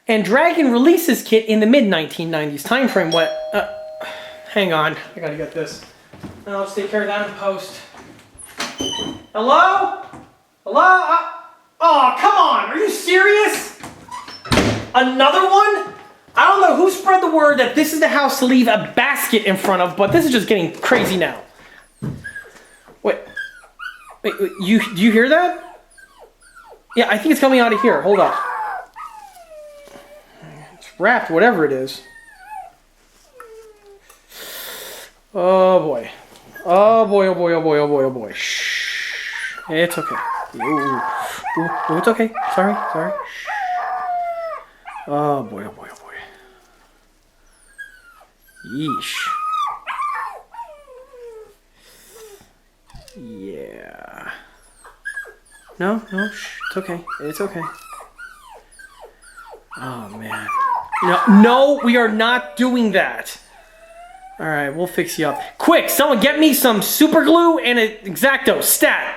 And Dragon released this kit in the mid-1990s timeframe. Hang on, I gotta get this. I'll just take care of that in post. Hello? Hello? Oh, come on, are you serious? Another one? I don't know who spread the word that this is the house to leave a basket in front of, but this is just getting crazy now. Wait, do you hear that? Yeah, I think it's coming out of here. Hold up. It's wrapped, whatever it is. Oh boy. Oh boy, oh boy, oh boy, oh boy, oh boy. Shh. It's okay. Ooh, it's okay. Sorry. Shh. Oh boy, oh boy, oh boy. Yeesh. Yeah. No, shh, it's okay. It's okay. Oh, man. No, we are not doing that. All right, we'll fix you up. Quick, someone get me some super glue and an X-Acto stat.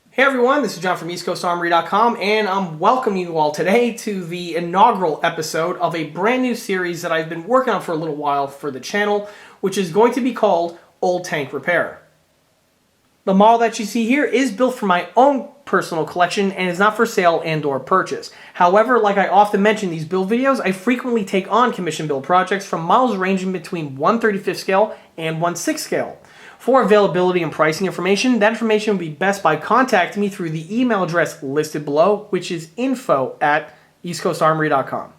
Hey everyone, this is John from EastCoastArmory.com, and I'm welcoming you all today to the inaugural episode of a brand new series that I've been working on for a little while for the channel, which is going to be called Old Tank Repair. The model that you see here is built for my own personal collection and is not for sale and/or purchase. However, like I often mention in these build videos, I frequently take on commission build projects from models ranging between 1/35 scale and 1/6 scale. For availability and pricing information, that information would be best by contacting me through the email address listed below, which is info@eastcoastarmory.com.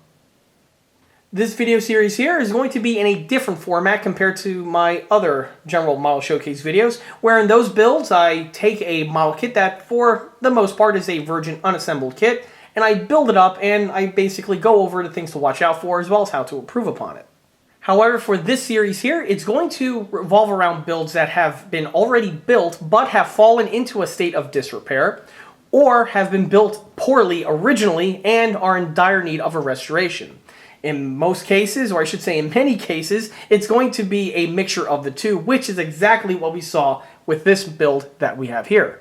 This video series here is going to be in a different format compared to my other general model showcase videos, where in those builds I take a model kit that for the most part is a virgin unassembled kit, and I build it up and I basically go over the things to watch out for as well as how to improve upon it. However, for this series here, it's going to revolve around builds that have been already built but have fallen into a state of disrepair, or have been built poorly originally and are in dire need of a restoration. In most cases, or I should say in many cases, it's going to be a mixture of the two, which is exactly what we saw with this build that we have here.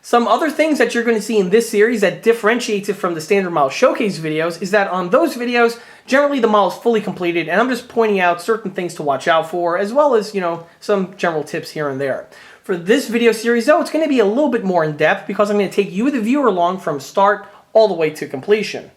Some other things that you're going to see in this series that differentiates it from the standard model showcase videos is that on those videos, generally the model is fully completed, and I'm just pointing out certain things to watch out for, as well as, some general tips here and there. For this video series, though, it's going to be a little bit more in-depth because I'm going to take you, the viewer, along from start all the way to completion.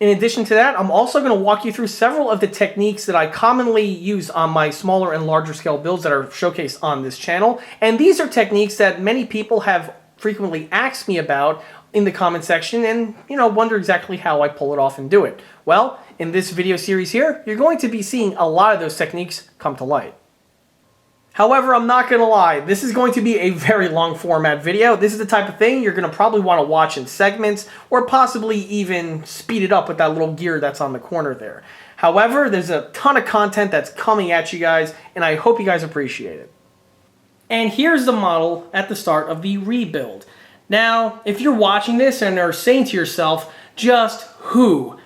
In addition to that, I'm also going to walk you through several of the techniques that I commonly use on my smaller and larger scale builds that are showcased on this channel, and these are techniques that many people have frequently asked me about in the comment section and, wonder exactly how I pull it off and do it. Well, in this video series here, you're going to be seeing a lot of those techniques come to light. However, I'm not going to lie, this is going to be a very long format video. This is the type of thing you're going to probably want to watch in segments or possibly even speed it up with that little gear that's on the corner there. However, there's a ton of content that's coming at you guys, and I hope you guys appreciate it. And here's the model at the start of the rebuild. Now, if you're watching this and are saying to yourself, just who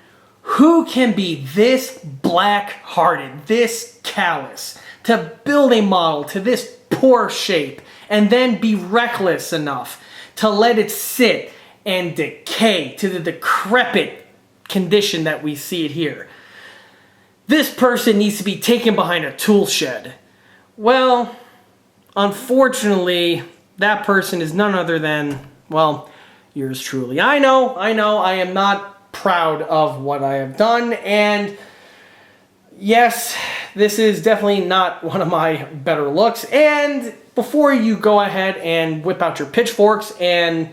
can be this black-hearted, this callous, to build a model to this poor shape and then be reckless enough to let it sit and decay to the decrepit condition that we see it here? This person needs to be taken behind a tool shed. Well, unfortunately, that person is none other than, well, yours truly. I know, I am not proud of what I have done, and yes, this is definitely not one of my better looks. And before you go ahead and whip out your pitchforks and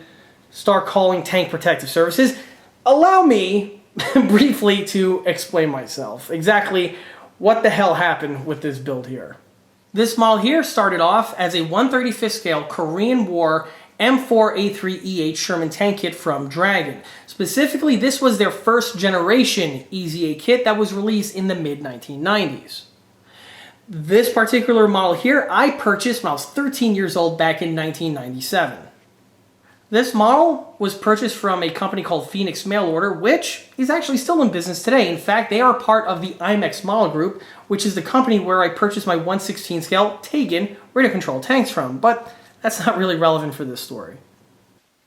start calling Tank Protective Services, allow me briefly to explain myself. Exactly what the hell happened with this build here. This model here started off as a 1/35 scale Korean War M4A3E8 Sherman tank kit from Dragon. Specifically, this was their first generation EZA kit that was released in the mid-1990s. This particular model here I purchased when I was 13 years old back in 1997. This model was purchased from a company called Phoenix Mail Order, which is actually still in business today. In fact, they are part of the IMEX Model Group, which is the company where I purchased my 1/16 scale Tagen radio control tanks from. But that's not really relevant for this story.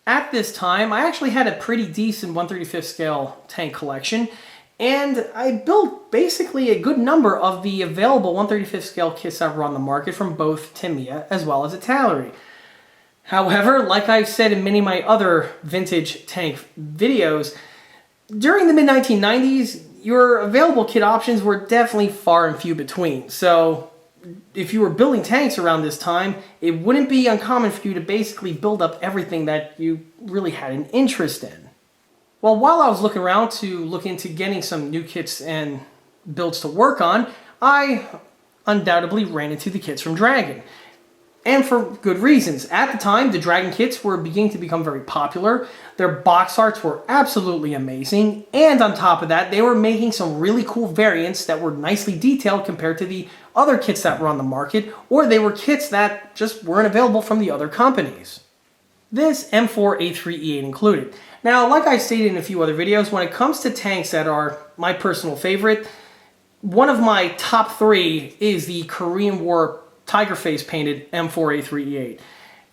At this time, I actually had a pretty decent 1/35 scale tank collection, and I built basically a good number of the available 1/35 scale kits that were on the market from both Tamiya as well as Italeri. However, like I've said in many of my other vintage tank videos, during the mid-1990s, your available kit options were definitely far and few between. So if you were building tanks around this time, it wouldn't be uncommon for you to basically build up everything that you really had an interest in. Well, while I was looking around to look into getting some new kits and builds to work on, I undoubtedly ran into the kits from Dragon. And for good reasons. At the time, the Dragon kits were beginning to become very popular. Their box arts were absolutely amazing. And on top of that, they were making some really cool variants that were nicely detailed compared to the other kits that were on the market, or they were kits that just weren't available from the other companies. This M4A3E8 included. Now, like I stated in a few other videos, when it comes to tanks that are my personal favorite, one of my top 3 is the Korean War Tiger Face painted M4A3E8.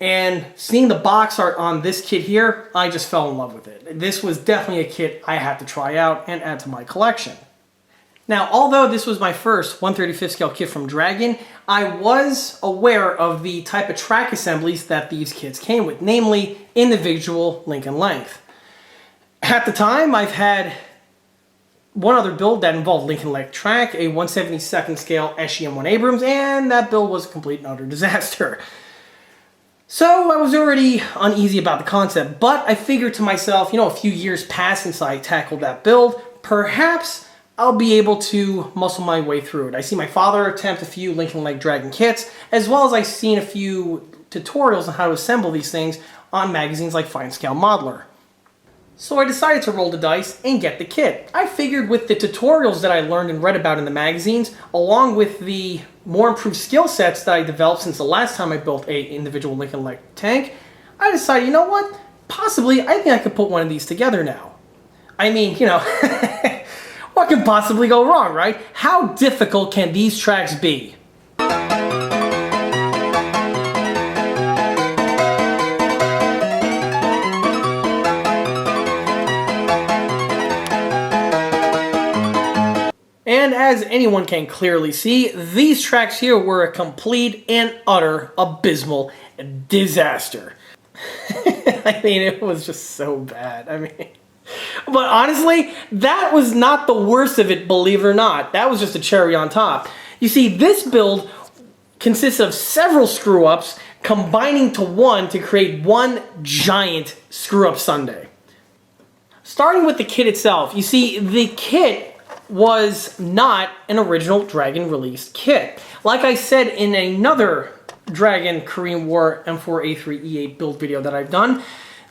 And seeing the box art on this kit here, I just fell in love with it. This was definitely a kit I had to try out and add to my collection. Now, although this was my first 1/35 scale kit from Dragon, I was aware of the type of track assemblies that these kits came with, namely individual link and length. At the time, I've had one other build that involved link and length track, a 1/72nd scale SGM-1 Abrams, and that build was a complete and utter disaster. So I was already uneasy about the concept, but I figured to myself, a few years passed since I tackled that build, perhaps I'll be able to muscle my way through it. I see my father attempt a few link and length Dragon kits, as well as I've seen a few tutorials on how to assemble these things on magazines like Fine Scale Modeler. So I decided to roll the dice and get the kit. I figured with the tutorials that I learned and read about in the magazines, along with the more improved skill sets that I developed since the last time I built a individual link and length tank, I decided, you know what? Possibly, I think I could put one of these together now. I mean, what could possibly go wrong, right? How difficult can these tracks be? And as anyone can clearly see, these tracks here were a complete and utter abysmal disaster. I mean, it was just so bad. But honestly, that was not the worst of it, believe it or not. That was just a cherry on top. You see, this build consists of several screw-ups combining to one to create one giant screw-up sundae. Starting with the kit itself, you see, the kit was not an original Dragon released kit. Like I said in another Dragon Korean War M4A3E8 build video that I've done,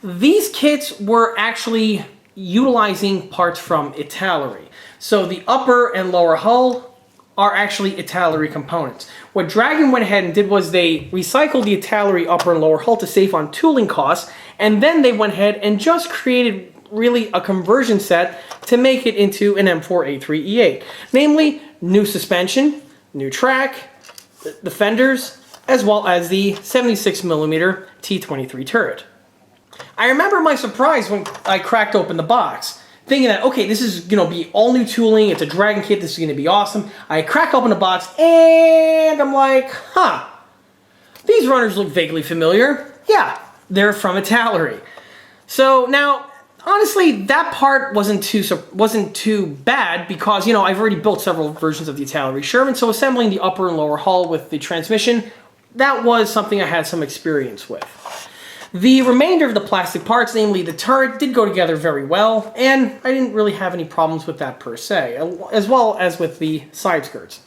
these kits were actually utilizing parts from Italeri. So the upper and lower hull are actually Italeri components. What Dragon went ahead and did was they recycled the Italeri upper and lower hull to save on tooling costs, and then they went ahead and just created really a conversion set to make it into an M4A3E8. Namely, new suspension, new track, the fenders, as well as the 76mm T23 turret. I remember my surprise when I cracked open the box, thinking that, okay, this is going to be all new tooling, it's a Dragon kit, this is going to be awesome. I crack open the box, and I'm like, these runners look vaguely familiar. Yeah, they're from Italeri. So now, honestly, that part wasn't too bad because, I've already built several versions of the Italeri Sherman, so assembling the upper and lower hull with the transmission, that was something I had some experience with. The remainder of the plastic parts, namely the turret, did go together very well, and I didn't really have any problems with that per se, as well as with the side skirts.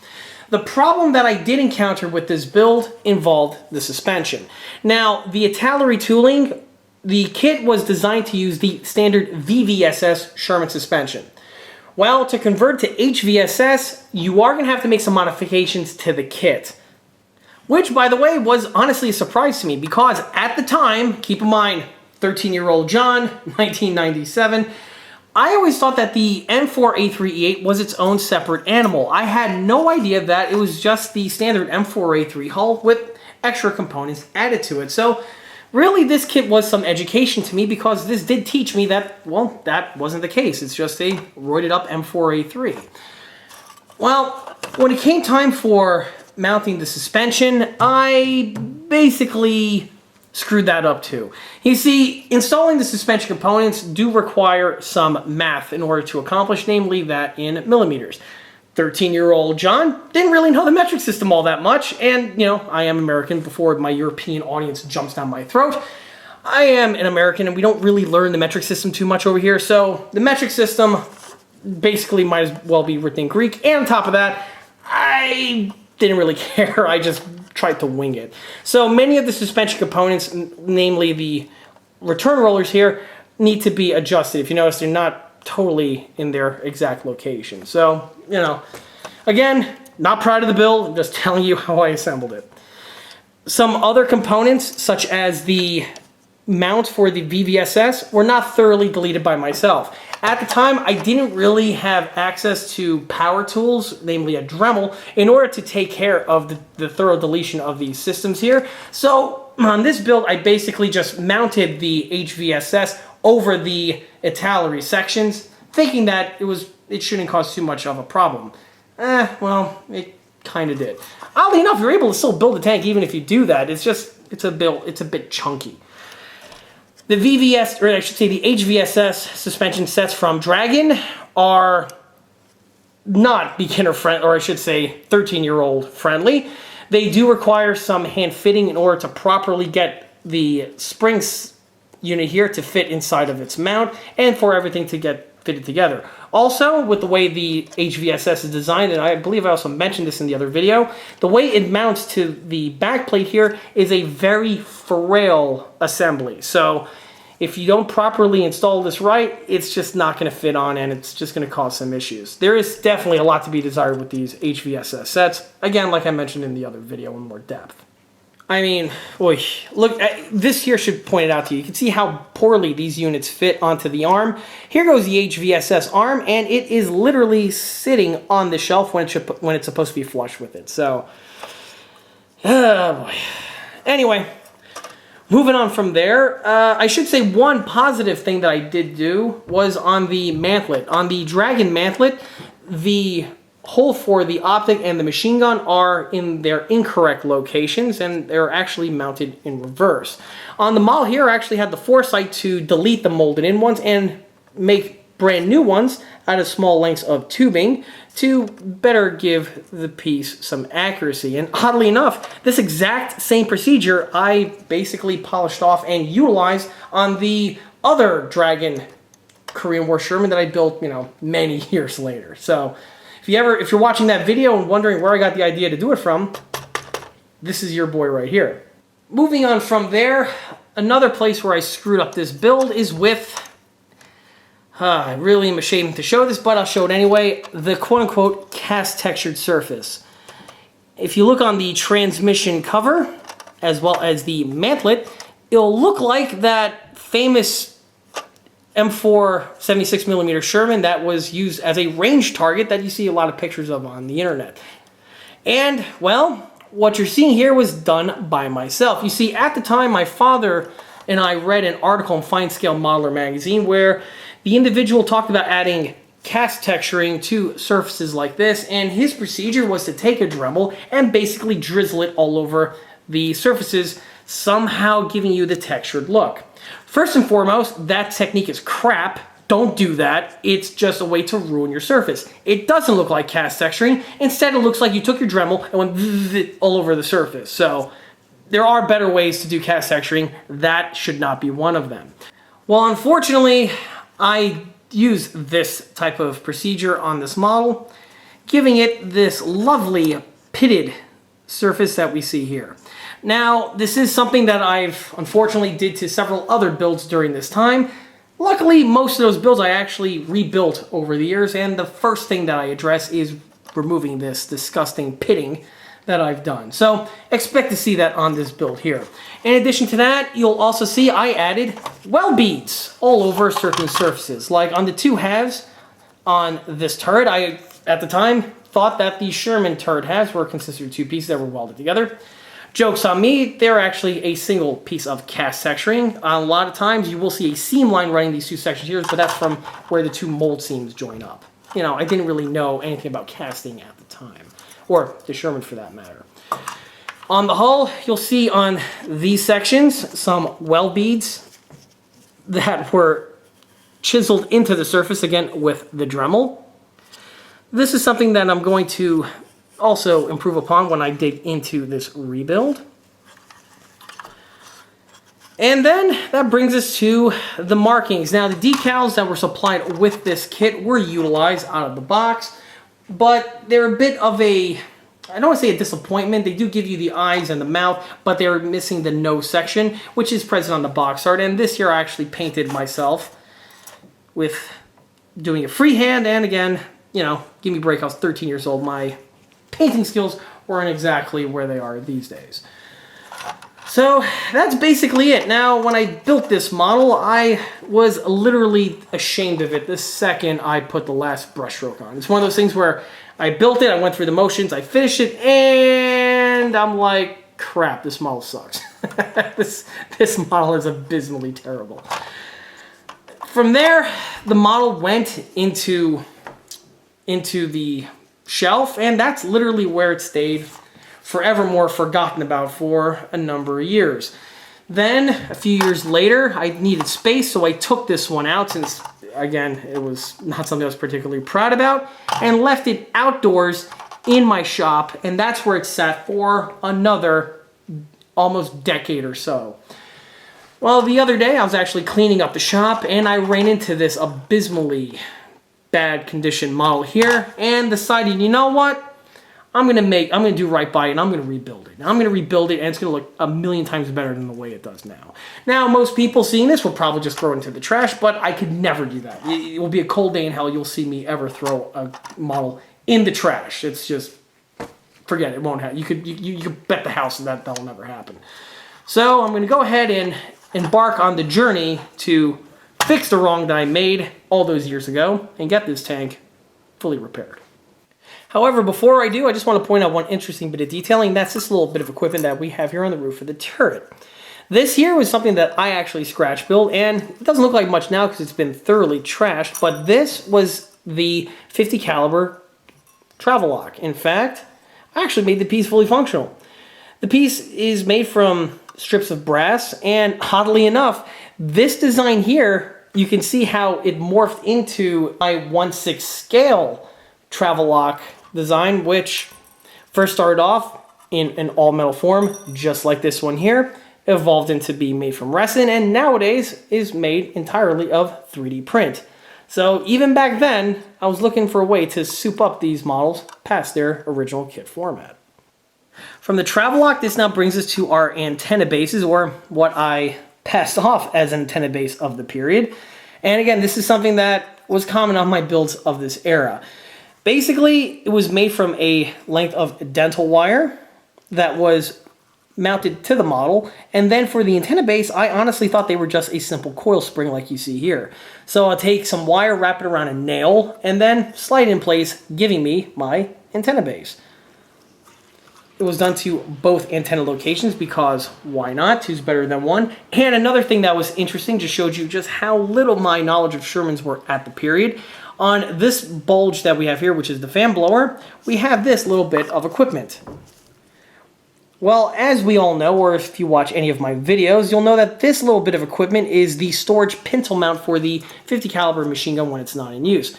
The problem that I did encounter with this build involved the suspension. Now, the Italeri tooling, the kit was designed to use the standard VVSS Sherman suspension. Well, to convert to HVSS, you are going to have to make some modifications to the kit. Which, by the way, was honestly a surprise to me because at the time, keep in mind, 13-year-old John, 1997, I always thought that the M4A3E8 was its own separate animal. I had no idea that it was just the standard M4A3 hull with extra components added to it. So really, this kit was some education to me because this did teach me that, well, that wasn't the case. It's just a roided up M4A3. Well, when it came time for mounting the suspension, I basically screwed that up too. You see, installing the suspension components do require some math in order to accomplish, namely that in millimeters. 13-year-old John didn't really know the metric system all that much, and, you know, I am American before my European audience jumps down my throat. I am an American, and we don't really learn the metric system too much over here, so the metric system basically might as well be written in Greek, and on top of that, I didn't really care. I just tried to wing it. So many of the suspension components, namely the return rollers here, need to be adjusted. If you notice, they're not totally in their exact location. So, you know, again, not proud of the build, I'm just telling you how I assembled it. Some other components, such as the mount for the VVSS, were not thoroughly deleted by myself. At the time, I didn't really have access to power tools, namely a Dremel, in order to take care of the thorough deletion of these systems here. So on this build, I basically just mounted the HVSS over the Italeri sections, thinking that it shouldn't cause too much of a problem. Well, it kind of did. Oddly enough, you're able to still build a tank even if you do that. It's a bit chunky. The VVS, or I should say the HVSS suspension sets from Dragon are not beginner friendly, or I should say 13-year-old friendly. They do require some hand fitting in order to properly get the springs unit here to fit inside of its mount and for everything to get fitted together. Also, with the way the HVSS is designed, and I believe I also mentioned this in the other video, the way it mounts to the back plate here is a very frail assembly. So if you don't properly install this right, it's just not going to fit on and it's just going to cause some issues. There is definitely a lot to be desired with these HVSS sets. Again, like I mentioned in the other video in more depth. I mean, look, this here should point it out to you. You can see how poorly these units fit onto the arm. Here goes the HVSS arm, and it is literally sitting on the shelf when it's supposed to be flush with it. So, oh boy. Anyway, moving on from there, I should say one positive thing that I did do was on the mantlet. On the Dragon mantlet, the hole for the optic and the machine gun are in their incorrect locations, and they're actually mounted in reverse. On the model here, I actually had the foresight to delete the molded in ones and make brand new ones out of small lengths of tubing to better give the piece some accuracy. And oddly enough, this exact same procedure I basically polished off and utilized on the other Dragon Korean War Sherman that I built, you know, many years later. So if you're watching that video and wondering where I got the idea to do it from, this is your boy right here. Moving on from there, another place where I screwed up this build is with, I really am ashamed to show this, but I'll show it anyway, the quote-unquote cast textured surface. If you look on the transmission cover, as well as the mantlet, it'll look like that famous M4 76mm Sherman that was used as a range target that you see a lot of pictures of on the internet. And, well, what you're seeing here was done by myself. You see, at the time, my father and I read an article in Fine Scale Modeler magazine where the individual talked about adding cast texturing to surfaces like this, and his procedure was to take a Dremel and basically drizzle it all over the surfaces, somehow giving you the textured look. First and foremost, that technique is crap. Don't do that. It's just a way to ruin your surface. It doesn't look like cast texturing. Instead, it looks like you took your Dremel and went all over the surface. So there are better ways to do cast texturing. That should not be one of them. Well, unfortunately, I use this type of procedure on this model, giving it this lovely pitted surface that we see here. Now, this is something that I've unfortunately did to several other builds during this time. Luckily, most of those builds I actually rebuilt over the years, and the first thing that I address is removing this disgusting pitting that I've done. So, expect to see that on this build here. In addition to that, you'll also see I added well beads all over certain surfaces. Like on the two halves on this turret, I, at the time, thought that the Sherman turret halves were considered two pieces that were welded together. Joke's on me, they're actually a single piece of cast texturing. A lot of times you will see a seam line running these two sections here, but that's from where the two mold seams join up. You know, I didn't really know anything about casting at the time, or the Sherman for that matter. On the hull, you'll see on these sections some weld beads that were chiseled into the surface, again, with the Dremel. This is something that I'm going to also improve upon when I dig into this rebuild. And then that brings us to the markings. Now, the decals that were supplied with this kit were utilized out of the box, but they're a bit of a, I don't want to say a disappointment. They do give you the eyes and the mouth, but they're missing the nose section, which is present on the box art. And this year I actually painted myself with doing it freehand. And again, you know, give me a break, I was 13 years old. My painting skills weren't exactly where they are these days. So that's basically it. Now, when I built this model, I was literally ashamed of it the second I put the last brushstroke on. It's one of those things where I built it, I went through the motions, I finished it, and I'm like, crap, this model sucks. this model is abysmally terrible. From there, the model went into the shelf, and that's literally where it stayed, forevermore forgotten about for a number of years. Then, a few years later, I needed space, so I took this one out, since, again, it was not something I was particularly proud about, and left it outdoors in my shop, and that's where it sat for another almost decade or so. Well, the other day, I was actually cleaning up the shop, and I ran into this abysmally bad condition model here, and decided, you know what? I'm gonna do right by it, and I'm gonna rebuild it. I'm gonna rebuild it, and it's gonna look a million times better than the way it does now. Now, most people seeing this will probably just throw it into the trash, but I could never do that. It will be a cold day in hell you'll see me ever throw a model in the trash. It's just, forget it, it won't happen. You could bet the house that will never happen. So I'm gonna go ahead and embark on the journey to fix the wrong that I made all those years ago and get this tank fully repaired. However, before I do, I just want to point out one interesting bit of detailing. That's this little bit of equipment that we have here on the roof of the turret. This here was something that I actually scratch built, and it doesn't look like much now because it's been thoroughly trashed, but this was the 50 caliber travel lock. In fact, I actually made the piece fully functional. The piece is made from strips of brass, and oddly enough, this design here, you can see how it morphed into my 1/6 scale travel lock design, which first started off in an all-metal form, just like this one here, evolved into being made from resin, and nowadays is made entirely of 3D print. So even back then, I was looking for a way to soup up these models past their original kit format. From the travel lock, this now brings us to our antenna bases, or what I passed off as an antenna base of the period. And again, this is something that was common on my builds of this era. Basically, it was made from a length of dental wire that was mounted to the model, and then for the antenna base, I honestly thought they were just a simple coil spring like you see here. So I'll take some wire, wrap it around a nail, and then slide it in place, giving me my antenna base. It was done to both antenna locations because why not? Two's better than one. And another thing that was interesting, just showed you just how little my knowledge of Shermans were at the period. On this bulge that we have here, which is the fan blower, we have this little bit of equipment. Well, as we all know, or if you watch any of my videos, you'll know that this little bit of equipment is the storage pintle mount for the 50 caliber machine gun when it's not in use.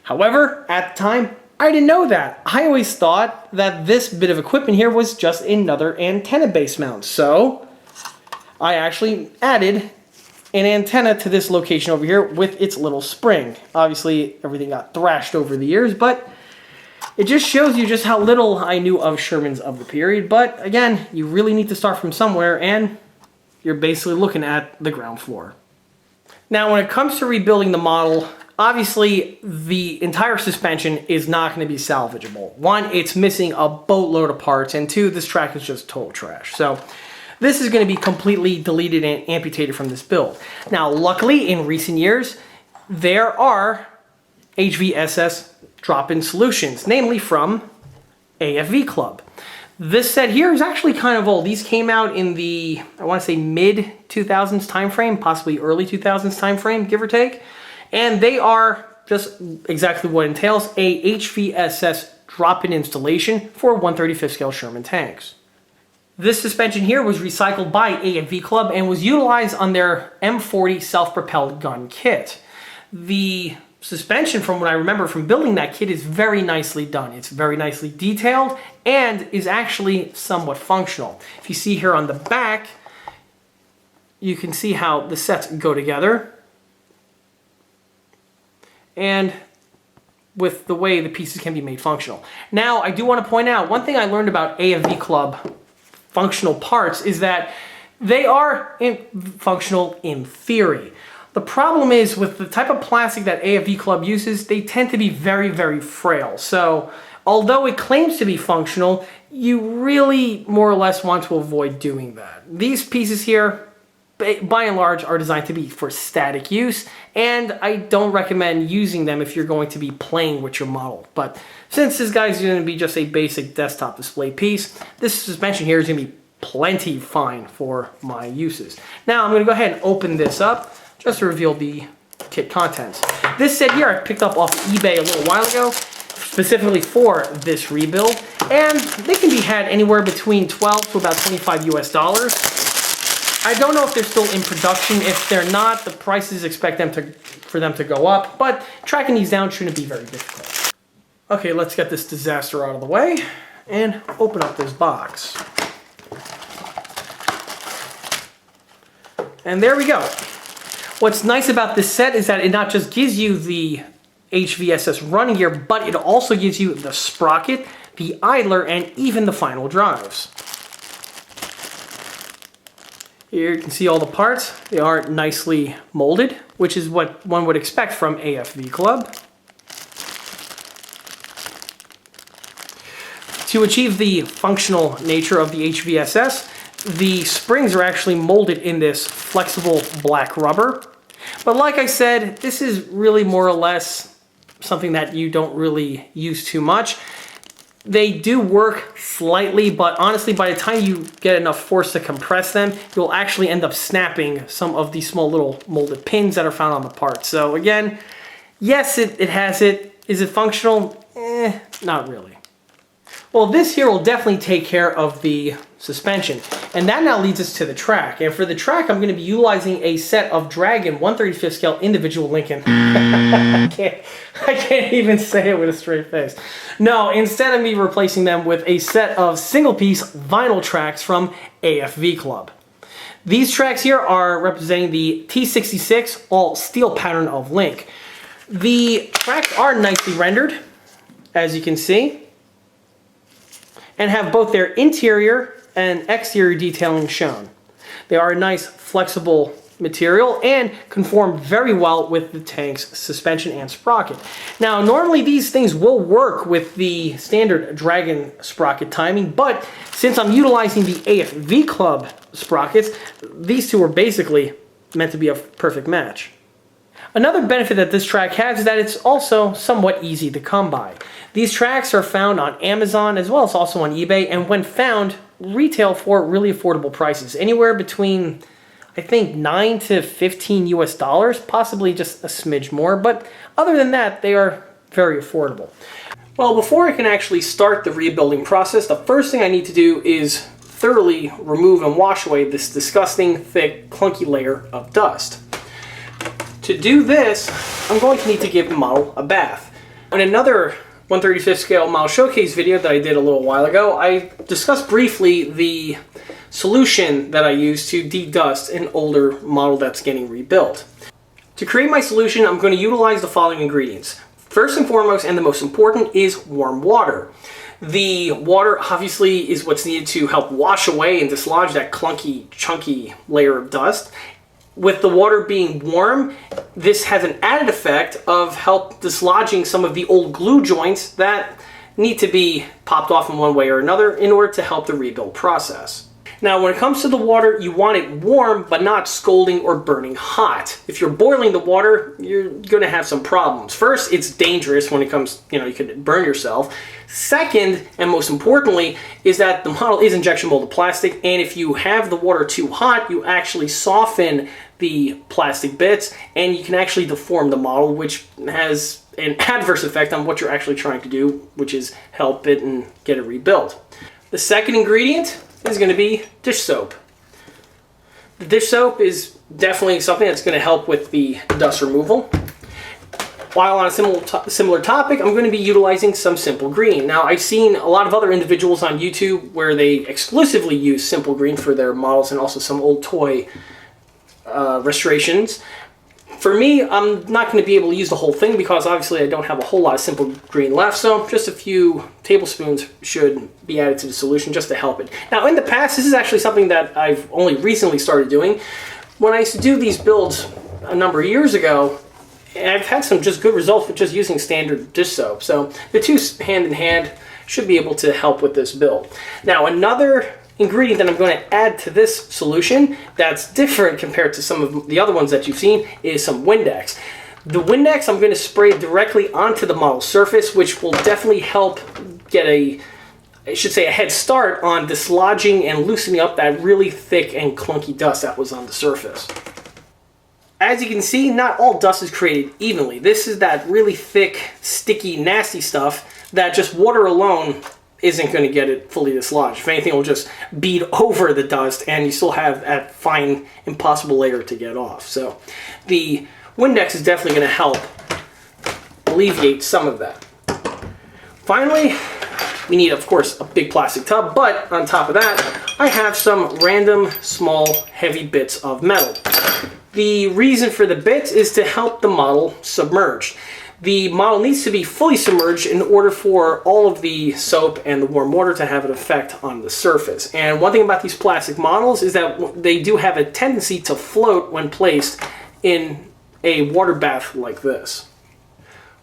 However, at the time, I didn't know that. I always thought that this bit of equipment here was just another antenna base mount. So I actually added an antenna to this location over here with its little spring. Obviously, everything got thrashed over the years, but it just shows you just how little I knew of Shermans of the period. But again, you really need to start from somewhere, and you're basically looking at the ground floor. Now, when it comes to rebuilding the model, obviously the entire suspension is not going to be salvageable. One, it's missing a boatload of parts, and two, this track is just total trash. So this is going to be completely deleted and amputated from this build. Now, luckily, in recent years, there are HVSS drop-in solutions, namely from AFV Club. This set here is actually kind of old. These came out in the, I want to say mid-2000s time frame, possibly early 2000s time frame, give or take. And they are just exactly what it entails, a HVSS drop-in installation for 1/35 scale Sherman tanks. This suspension here was recycled by AFV Club and was utilized on their M40 self-propelled gun kit. The suspension, from what I remember from building that kit, is very nicely done. It's very nicely detailed and is actually somewhat functional. If you see here on the back, you can see how the sets go together and with the way the pieces can be made functional. Now, I do want to point out, one thing I learned about AFV Club functional parts is that they are functional in theory. The problem is with the type of plastic that AFV Club uses, they tend to be very, very frail. So although it claims to be functional, you really more or less want to avoid doing that. These pieces here, by and large, are designed to be for static use, and I don't recommend using them if you're going to be playing with your model. But since this guy's going to be just a basic desktop display piece, this suspension here is going to be plenty fine for my uses. Now I'm going to go ahead and open this up just to reveal the kit contents. This set here I picked up off eBay a little while ago, specifically for this rebuild, and they can be had anywhere between 12 to about 25 US dollars. I don't know if they're still in production. If they're not, the prices expect for them to go up, but tracking these down shouldn't be very difficult. Okay, let's get this disaster out of the way and open up this box. And there we go. What's nice about this set is that it not just gives you the HVSS running gear, but it also gives you the sprocket, the idler, and even the final drives. Here you can see all the parts. They are nicely molded, which is what one would expect from AFV Club. To achieve the functional nature of the HVSS, the springs are actually molded in this flexible black rubber. But like I said, this is really more or less something that you don't really use too much. They do work slightly, but honestly, by the time you get enough force to compress them, you'll actually end up snapping some of these small little molded pins that are found on the part. So again, yes, it has it. Is it functional? Not really. Well, this here will definitely take care of the suspension. And that now leads us to the track. And for the track, I'm going to be utilizing a set of Dragon 1/35 scale individual Lincoln. I can't even say it with a straight face. No, instead of me replacing them with a set of single-piece vinyl tracks from AFV Club. These tracks here are representing the T66 all steel pattern of Link. The tracks are nicely rendered, as you can see, and have both their interior and exterior detailing shown. They are a nice flexible material and conform very well with the tank's suspension and sprocket. Now, normally these things will work with the standard Dragon sprocket timing, but since I'm utilizing the AFV Club sprockets, these two are basically meant to be a perfect match. Another benefit that this track has is that it's also somewhat easy to come by. These tracks are found on Amazon as well as also on eBay, and when found, retail for really affordable prices, anywhere between, I think, 9 to 15 US dollars, possibly just a smidge more, but other than that, they are very affordable. Well, before I can actually start the rebuilding process, the first thing I need to do is thoroughly remove and wash away this disgusting, thick, clunky layer of dust. To do this, I'm going to need to give the model a bath. In another 1/35 scale model showcase video that I did a little while ago, I discussed briefly the solution that I use to de-dust an older model that's getting rebuilt. To create my solution, I'm going to utilize the following ingredients. First and foremost, and the most important, is warm water. The water obviously is what's needed to help wash away and dislodge that clunky, chunky layer of dust. With the water being warm, this has an added effect of help dislodging some of the old glue joints that need to be popped off in one way or another in order to help the rebuild process. Now, when it comes to the water, you want it warm, but not scalding or burning hot. If you're boiling the water, you're going to have some problems. First, it's dangerous when it comes, you could burn yourself. Second, and most importantly, is that the model is injection molded plastic, and if you have the water too hot, you actually soften the plastic bits, and you can actually deform the model, which has an adverse effect on what you're actually trying to do, which is help it and get it rebuilt. The second ingredient is going to be dish soap. The dish soap is definitely something that's going to help with the dust removal. While on a similar topic, I'm going to be utilizing some Simple Green. Now, I've seen a lot of other individuals on YouTube where they exclusively use Simple Green for their models and also some old toy restorations. For me, I'm not going to be able to use the whole thing because obviously I don't have a whole lot of Simple Green left, so just a few tablespoons should be added to the solution just to help it. Now, in the past, this is actually something that I've only recently started doing. When I used to do these builds a number of years ago, I've had some just good results with just using standard dish soap. So the two hand in hand should be able to help with this build. Now, another ingredient that I'm going to add to this solution that's different compared to some of the other ones that you've seen is some Windex. The Windex I'm going to spray directly onto the model surface, which will definitely help get a head start on dislodging and loosening up that really thick and clunky dust that was on the surface. As you can see, not all dust is created evenly. This is that really thick, sticky, nasty stuff that just water alone isn't going to get it fully dislodged. If anything, it will just bead over the dust and you still have that fine, impossible layer to get off. So the Windex is definitely going to help alleviate some of that. Finally, we need, of course, a big plastic tub, but on top of that, I have some random, small, heavy bits of metal. The reason for the bits is to help the model submerge. The model needs to be fully submerged in order for all of the soap and the warm water to have an effect on the surface. And one thing about these plastic models is that they do have a tendency to float when placed in a water bath like this.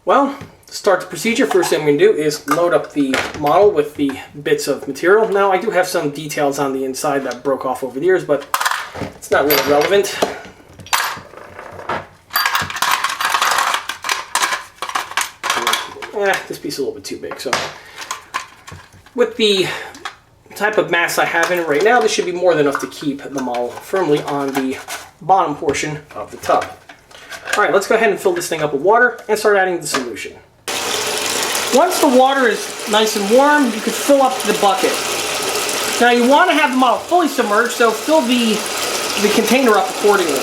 Well, to start the procedure, first thing I'm going to do is load up the model with the bits of material. Now, I do have some details on the inside that broke off over the years, but it's not really relevant. This piece is a little bit too big. So with the type of mass I have in it right now, this should be more than enough to keep the model firmly on the bottom portion of the tub. All right, let's go ahead and fill this thing up with water and start adding the solution. Once the water is nice and warm, you can fill up the bucket. Now you want to have the model fully submerged, so fill the container up accordingly.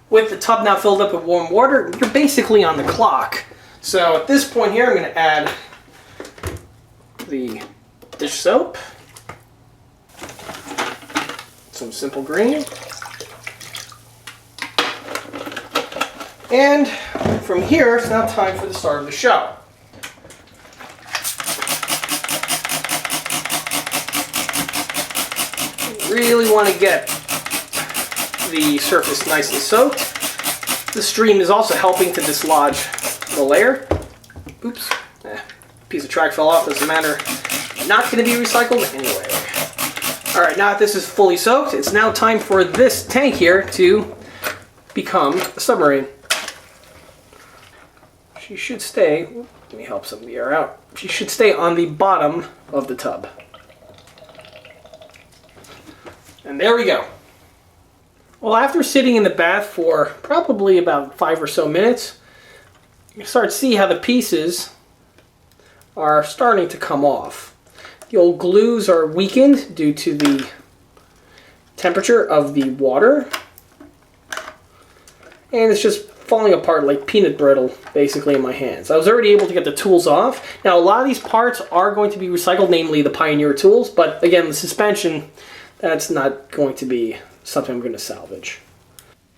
With the tub now filled up with warm water, you're basically on the clock. So at this point here, I'm going to add the dish soap, some Simple Green, and from here, it's now time for the start of the show. You really want to get the surface nicely soaked. The stream is also helping to dislodge the layer. Oops, piece of track fell off, doesn't matter. Not going to be recycled anyway. Alright, now that this is fully soaked, it's now time for this tank here to become a submarine. She should stay, let me help some of the air out. She should stay on the bottom of the tub. And there we go. Well, after sitting in the bath for probably about 5 or so minutes, you start to see how the pieces are starting to come off. The old glues are weakened due to the temperature of the water, and it's just falling apart like peanut brittle basically in my hands. I was already able to get the tools off. Now, a lot of these parts are going to be recycled, namely the Pioneer tools, but again, the suspension, that's not going to be something I'm going to salvage.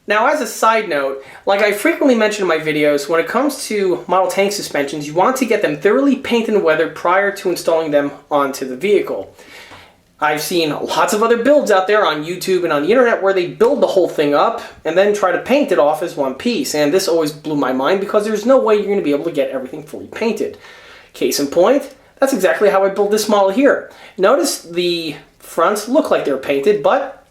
Now, as a side note, like I frequently mention in my videos, when it comes to model tank suspensions, you want to get them thoroughly painted and weathered prior to installing them onto the vehicle. I've seen lots of other builds out there on YouTube and on the internet where they build the whole thing up and then try to paint it off as one piece, and this always blew my mind because there's no way you're going to be able to get everything fully painted. Case in point, that's exactly how I built this model here. Notice the fronts look like they're painted, but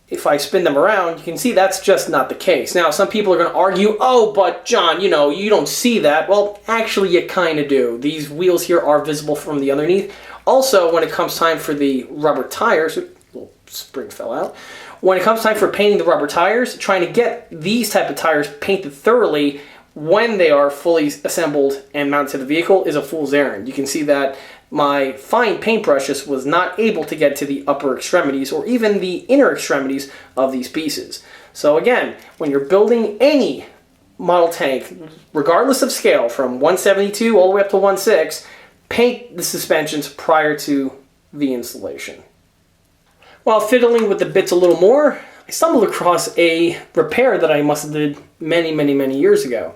if I spin them around, you can see that's just not the case. Now, some people are going to argue, oh, but John, you know, you don't see that. Well, actually, you kind of do. These wheels here are visible from the underneath. Also, when it comes time for the rubber tires, a little spring fell out. When it comes time for painting the rubber tires, trying to get these type of tires painted thoroughly when they are fully assembled and mounted to the vehicle is a fool's errand. You can see that my fine paintbrushes was not able to get to the upper extremities or even the inner extremities of these pieces. So again, when you're building any model tank, regardless of scale, from 172 all the way up to 1.6, paint the suspensions prior to the installation. While fiddling with the bits a little more, I stumbled across a repair that I must have did many years ago.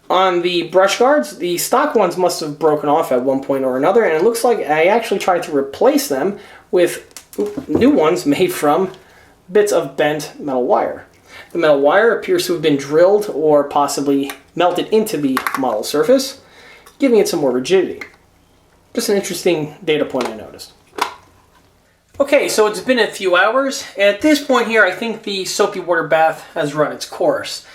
On the brush guards, the stock ones must have broken off at one point or another, and it looks like I actually tried to replace them with new ones made from bits of bent metal wire. The metal wire appears to have been drilled or possibly melted into the model surface, giving it some more rigidity. Just an interesting data point I noticed. Okay, so it's been a few hours, and at this point here, I think the soapy water bath has run its course.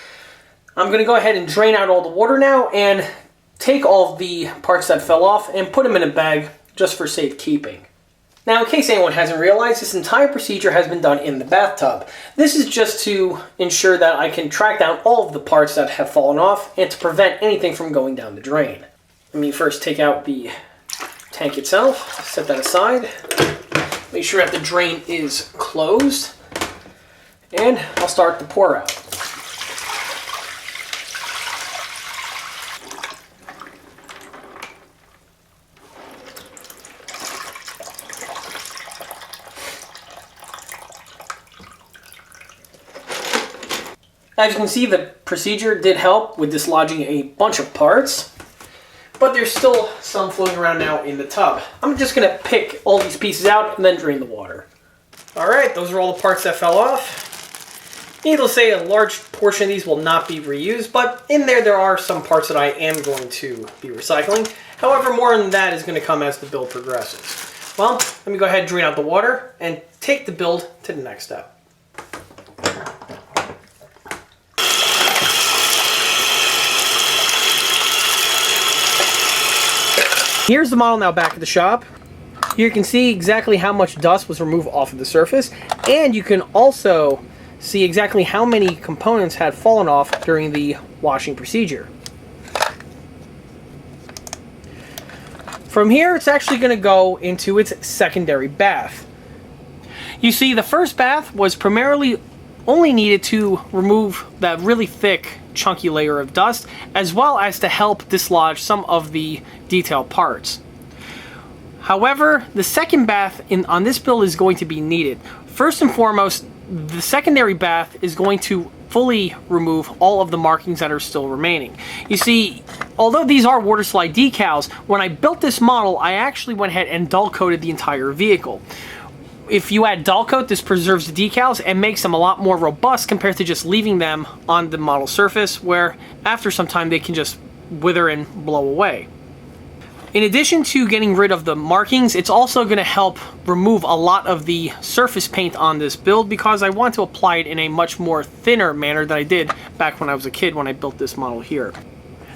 I'm going to go ahead and drain out all the water now and take all of the parts that fell off and put them in a bag just for safekeeping. Now, in case anyone hasn't realized, this entire procedure has been done in the bathtub. This is just to ensure that I can track down all of the parts that have fallen off and to prevent anything from going down the drain. Let me first take out the tank itself, set that aside, make sure that the drain is closed, and I'll start the pour out. As you can see, the procedure did help with dislodging a bunch of parts, but there's still some floating around now in the tub. I'm just going to pick all these pieces out and then drain the water. Alright, those are all the parts that fell off. Needless to say, a large portion of these will not be reused, but in there are some parts that I am going to be recycling. However, more than that is going to come as the build progresses. Well, let me go ahead and drain out the water and take the build to the next step. Here's the model now back at the shop. Here you can see exactly how much dust was removed off of the surface, and you can also see exactly how many components had fallen off during the washing procedure. From here, it's actually going to go into its secondary bath. You see, the first bath was primarily only needed to remove that really thick, chunky layer of dust, as well as to help dislodge some of the detail parts. However, the second bath on this build is going to be needed. First and foremost, the secondary bath is going to fully remove all of the markings that are still remaining. You see, although these are water slide decals, when I built this model, I actually went ahead and dull coated the entire vehicle. If you add dull coat, this preserves the decals and makes them a lot more robust compared to just leaving them on the model surface, where after some time they can just wither and blow away. In addition to getting rid of the markings, it's also going to help remove a lot of the surface paint on this build, because I want to apply it in a much more thinner manner than I did back when I was a kid when I built this model here.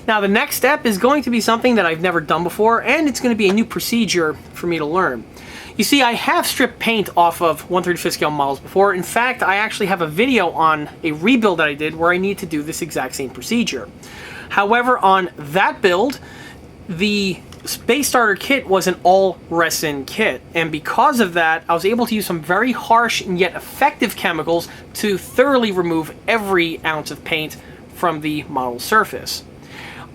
Now, the next step is going to be something that I've never done before, and it's going to be a new procedure for me to learn. You see, I have stripped paint off of 1/35 scale models before. In fact, I actually have a video on a rebuild that I did where I need to do this exact same procedure. However, on that build, the base starter kit was an all resin kit, and because of that, I was able to use some very harsh and yet effective chemicals to thoroughly remove every ounce of paint from the model surface.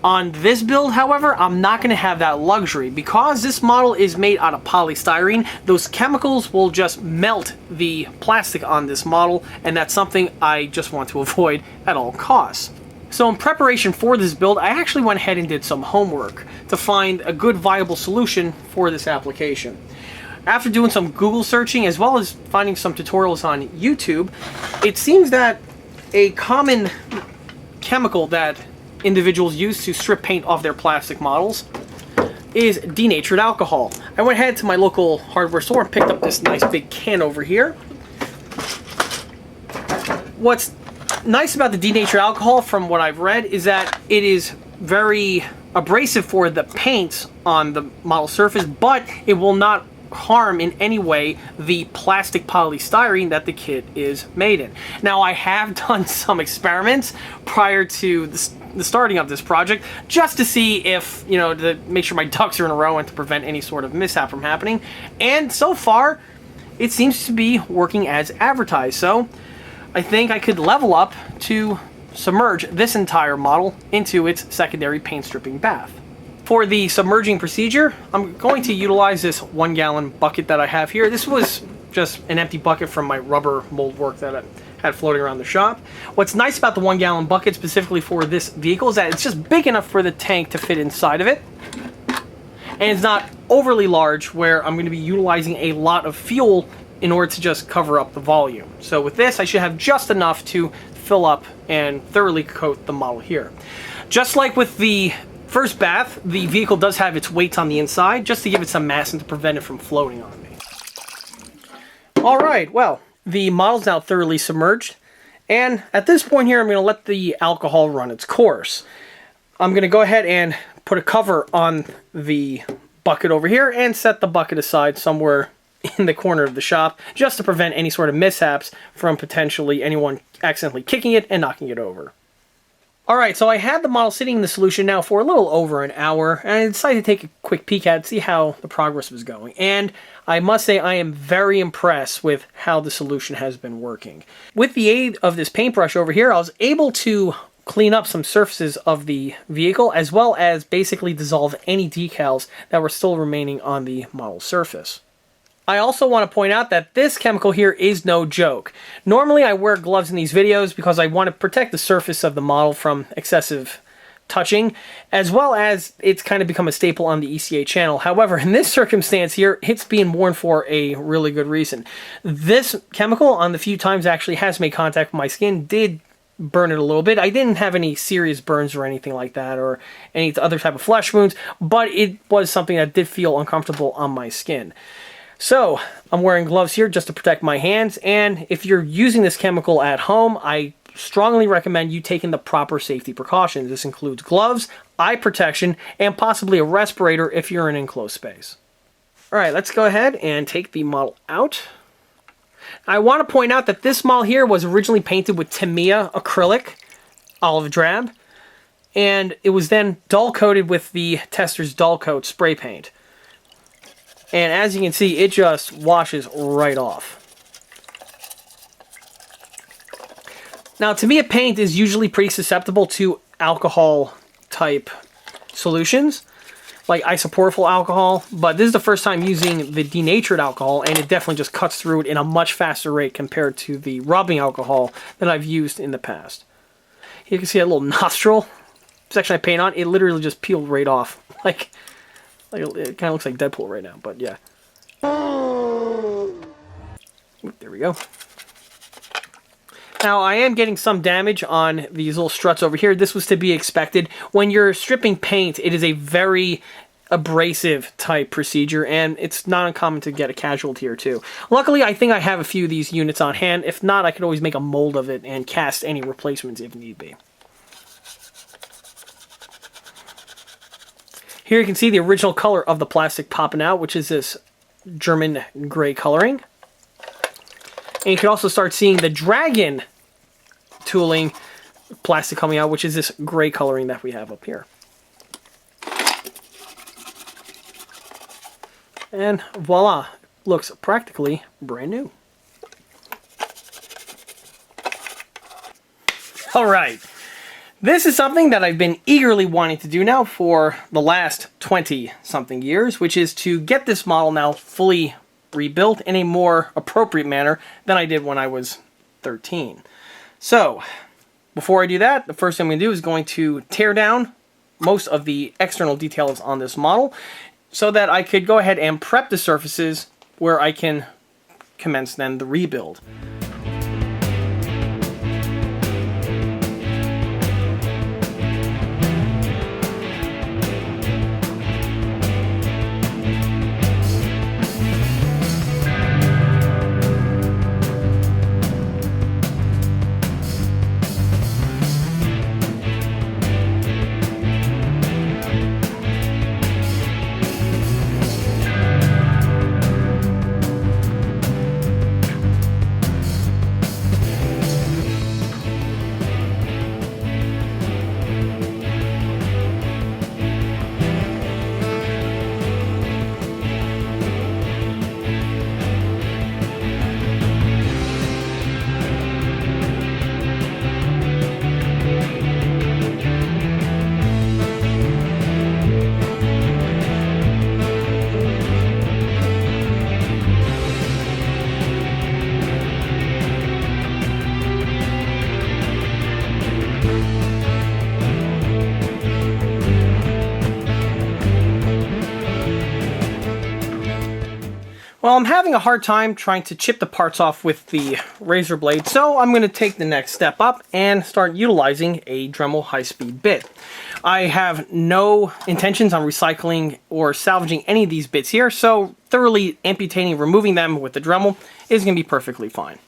On this build, however, I'm not going to have that luxury. Because this model is made out of polystyrene, those chemicals will just melt the plastic on this model, and that's something I just want to avoid at all costs. So in preparation for this build, I actually went ahead and did some homework to find a good viable solution for this application. After doing some Google searching, as well as finding some tutorials on YouTube, it seems that a common chemical that individuals use to strip paint off their plastic models is denatured alcohol. I went ahead to my local hardware store and picked up this nice big can over here. What's nice about the denatured alcohol, from what I've read, is that it is very abrasive for the paint on the model surface, but it will not harm in any way the plastic polystyrene that the kit is made in. Now, I have done some experiments prior to the starting of this project, just to see if, you know, to make sure my ducks are in a row and to prevent any sort of mishap from happening. And so far, it seems to be working as advertised. So I think I could level up to submerge this entire model into its secondary paint stripping bath. For the submerging procedure, I'm going to utilize this 1 gallon bucket that I have here. This was just an empty bucket from my rubber mold work that I had floating around the shop. What's nice about the 1 gallon bucket specifically for this vehicle is that it's just big enough for the tank to fit inside of it. And it's not overly large where I'm going to be utilizing a lot of fuel in order to just cover up the volume. So with this, I should have just enough to fill up and thoroughly coat the model here. Just like with the first bath, the vehicle does have its weights on the inside, just to give it some mass and to prevent it from floating on me. Alright, well, the model's now thoroughly submerged, and at this point here, I'm going to let the alcohol run its course. I'm going to go ahead and put a cover on the bucket over here, and set the bucket aside somewhere in the corner of the shop, just to prevent any sort of mishaps from potentially anyone accidentally kicking it and knocking it over. Alright, so I had the model sitting in the solution now for a little over an hour, and I decided to take a quick peek at it, see how the progress was going. And I must say I am very impressed with how the solution has been working. With the aid of this paintbrush over here, I was able to clean up some surfaces of the vehicle, as well as basically dissolve any decals that were still remaining on the model surface. I also want to point out that this chemical here is no joke. Normally I wear gloves in these videos because I want to protect the surface of the model from excessive touching, as well as it's kind of become a staple on the ECA channel. However, in this circumstance here, it's being worn for a really good reason. This chemical, on the few times it actually has made contact with my skin, did burn it a little bit. I didn't have any serious burns or anything like that, or any other type of flesh wounds, but it was something that did feel uncomfortable on my skin. So, I'm wearing gloves here just to protect my hands, and if you're using this chemical at home, I strongly recommend you taking the proper safety precautions. This includes gloves, eye protection, and possibly a respirator if you're in an enclosed space. Alright, let's go ahead and take the model out. I want to point out that this model here was originally painted with Tamiya acrylic, olive drab, and it was then dull coated with the Tester's Dull Coat spray paint. And as you can see, it just washes right off. Now, Tamiya paint is usually pretty susceptible to alcohol type solutions, like isopropyl alcohol, but this is the first time using the denatured alcohol, and it definitely just cuts through it in a much faster rate compared to the rubbing alcohol that I've used in the past. You can see that little nostril section I paint on, it literally just peeled right off. Like it kind of looks like Deadpool right now, but yeah. Oop, there we go. Now, I am getting some damage on these little struts over here. This was to be expected. When you're stripping paint, it is a very abrasive type procedure, and it's not uncommon to get a casualty or two. Luckily, I think I have a few of these units on hand. If not, I could always make a mold of it and cast any replacements if need be. Here you can see the original color of the plastic popping out, which is this German gray coloring. And you can also start seeing the Dragon tooling plastic coming out, which is this gray coloring that we have up here. And voila, looks practically brand new. All right. This is something that I've been eagerly wanting to do now for the last 20-something years, which is to get this model now fully rebuilt in a more appropriate manner than I did when I was 13. So, before I do that, the first thing I'm going to do is going to tear down most of the external details on this model so that I could go ahead and prep the surfaces where I can commence then the rebuild. Well, I'm having a hard time trying to chip the parts off with the razor blade, so I'm going to take the next step up and start utilizing a Dremel high-speed bit. I have no intentions on recycling or salvaging any of these bits here, so thoroughly amputating, removing them with the Dremel is going to be perfectly fine.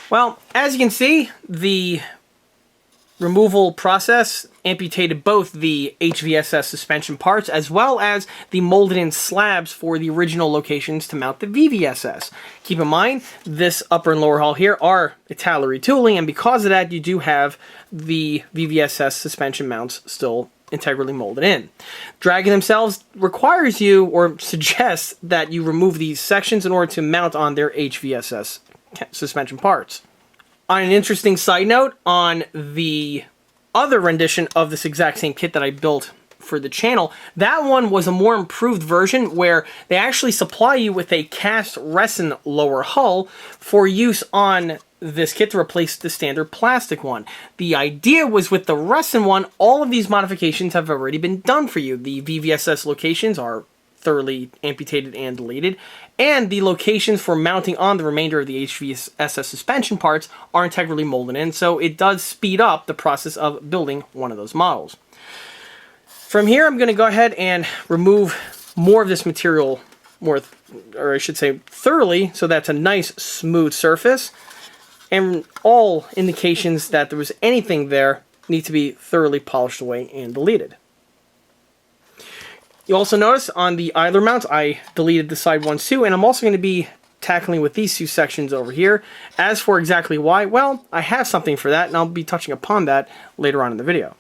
Well, as you can see, the removal process amputated both the HVSS suspension parts as well as the molded in slabs for the original locations to mount the VVSS. Keep in mind, this upper and lower hull here are Italo retooling, and because of that, you do have the VVSS suspension mounts still integrally molded in. Dragon themselves requires you, or suggests, that you remove these sections in order to mount on their HVSS suspension parts. On an interesting side note, on the other rendition of this exact same kit that I built for the channel, that one was a more improved version where they actually supply you with a cast resin lower hull for use on this kit to replace the standard plastic one. The idea was with the resin one, all of these modifications have already been done for you. The VVSS locations are thoroughly amputated and deleted, and the locations for mounting on the remainder of the HVSS suspension parts are integrally molded in, so it does speed up the process of building one of those models. From here, I'm going to go ahead and remove more of this material, or I should say thoroughly, so that's a nice smooth surface, and all indications that there was anything there need to be thoroughly polished away and deleted. You also notice on the idler mounts, I deleted the side ones too, and I'm also going to be tackling with these two sections over here. As for exactly why, well, I have something for that, and I'll be touching upon that later on in the video.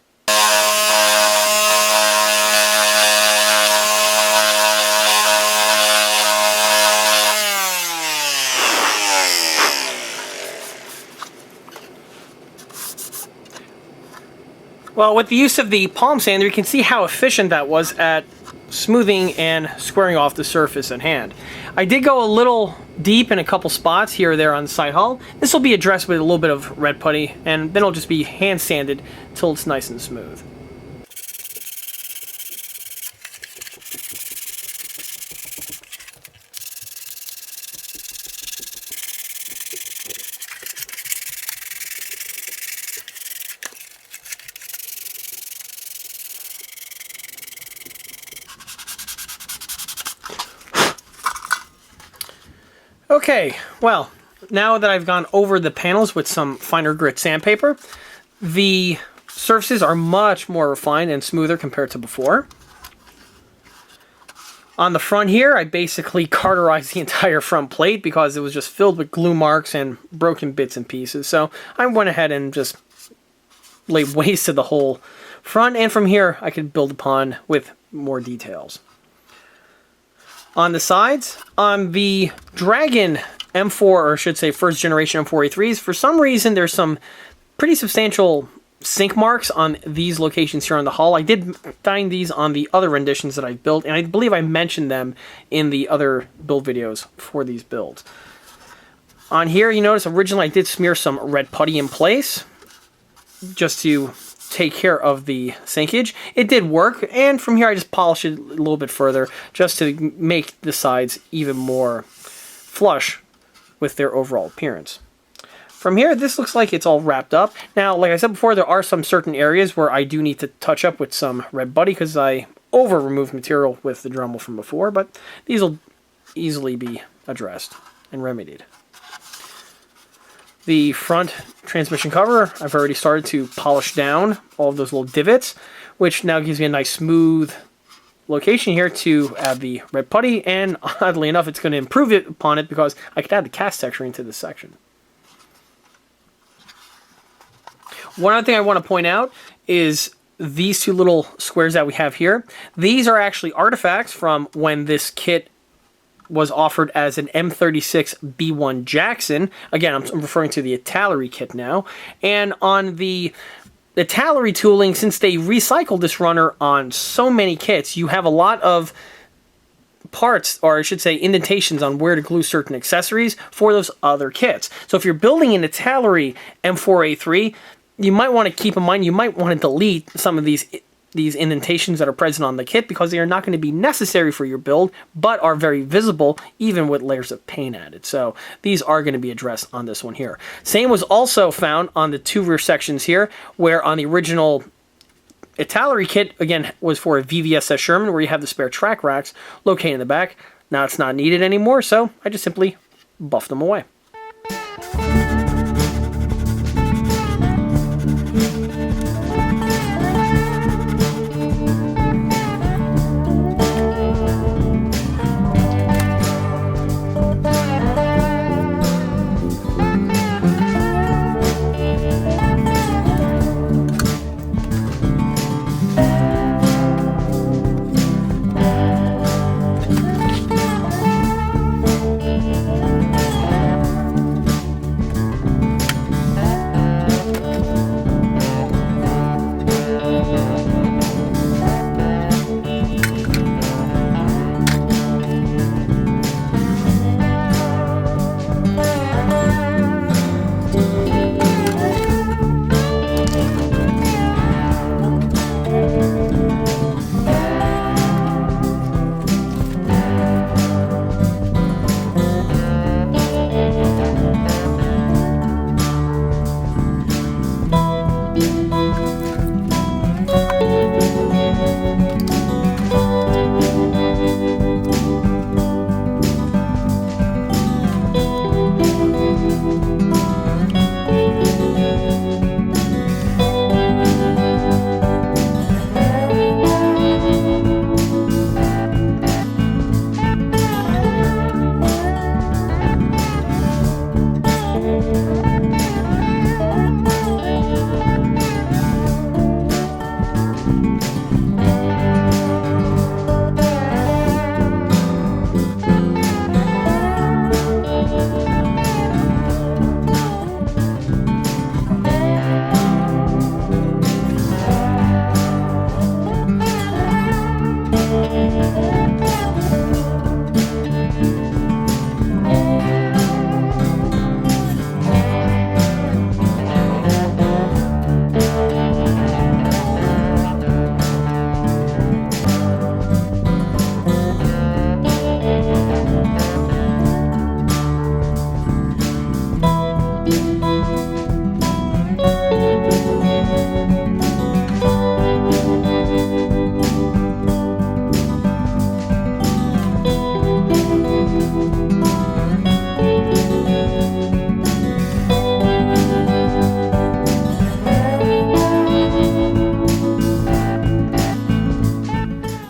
Well, with the use of the palm sander, you can see how efficient that was at smoothing and squaring off the surface at hand. I did go a little deep in a couple spots here or there on the side hull. This will be addressed with a little bit of red putty, and then it'll just be hand sanded till it's nice and smooth. Okay, well, now that I've gone over the panels with some finer grit sandpaper, the surfaces are much more refined and smoother compared to before. On the front here, I basically cauterized the entire front plate because it was just filled with glue marks and broken bits and pieces. So I went ahead and just laid waste to the whole front, and from here I could build upon with more details. On the sides, on the Dragon M4, or I should say first generation M4A3s, for some reason there's some pretty substantial sink marks on these locations here on the hull. I did find these on the other renditions that I built, and I believe I mentioned them in the other build videos for these builds. On here, you notice originally I did smear some red putty in place just to take care of the sinkage. It did work, and from here I just polished it a little bit further just to make the sides even more flush with their overall appearance. From here, this looks like it's all wrapped up. Now, like I said before, there are some certain areas where I do need to touch up with some red putty because I over-removed material with the Dremel from before, but these will easily be addressed and remedied. The front transmission cover, I've already started to polish down all of those little divots, which now gives me a nice smooth location here to add the red putty, and oddly enough, it's going to improve it upon it because I could add the cast texture into this section. One other thing I want to point out is these two little squares that we have here. These are actually artifacts from when this kit was offered as an M36B1 Jackson. Again, I'm referring to the Italeri kit now. And on the Italeri tooling, since they recycled this runner on so many kits, you have a lot of parts, or I should say indentations on where to glue certain accessories for those other kits. So if you're building an Italeri M4A3, you might want to keep in mind, you might want to delete some of these indentations that are present on the kit because they are not going to be necessary for your build, but are very visible even with layers of paint added. So these are going to be addressed on this one here. Same was also found on the two rear sections here, where on the original Italeri kit, again, was for a VVSS Sherman, where you have the spare track racks located in the back. Now it's not needed anymore, so I just simply buffed them away.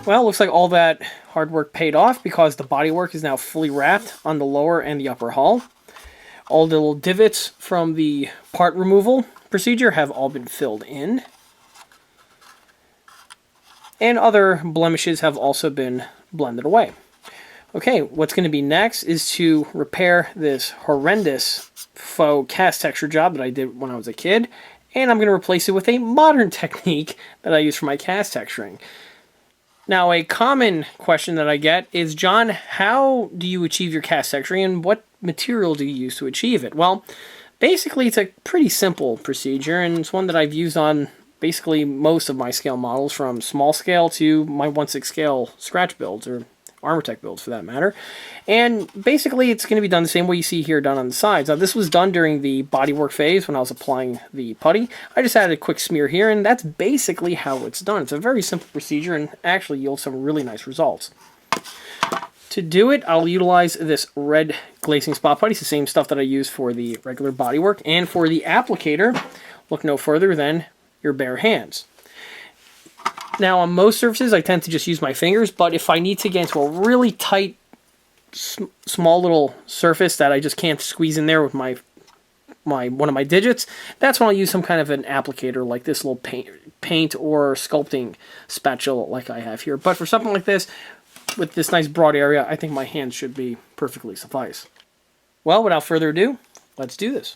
Well, looks like all that hard work paid off because the bodywork is now fully wrapped on the lower and the upper hull. All the little divots from the part removal procedure have all been filled in. And other blemishes have also been blended away. Okay, what's going to be next is to repair this horrendous faux cast texture job that I did when I was a kid, and I'm going to replace it with a modern technique that I use for my cast texturing. Now, a common question that I get is, John, how do you achieve your cast texturing, and what material do you use to achieve it? Well, basically, it's a pretty simple procedure, and it's one that I've used on basically most of my scale models, from small scale to my 1/6 scale scratch builds, or Armortech builds for that matter. And basically it's going to be done the same way you see here done on the sides. Now this was done during the bodywork phase when I was applying the putty. I just added a quick smear here, and that's basically how it's done. It's a very simple procedure and actually yields some really nice results. To do it, I'll utilize this red glazing spot putty. It's the same stuff that I use for the regular bodywork. And for the applicator, look no further than your bare hands. Now, on most surfaces, I tend to just use my fingers, but if I need to get into a really tight, small little surface that I just can't squeeze in there with one of my digits, that's when I'll use some kind of an applicator like this little paint or sculpting spatula like I have here. But for something like this, with this nice broad area, I think my hands should be perfectly suffice. Well, without further ado, let's do this.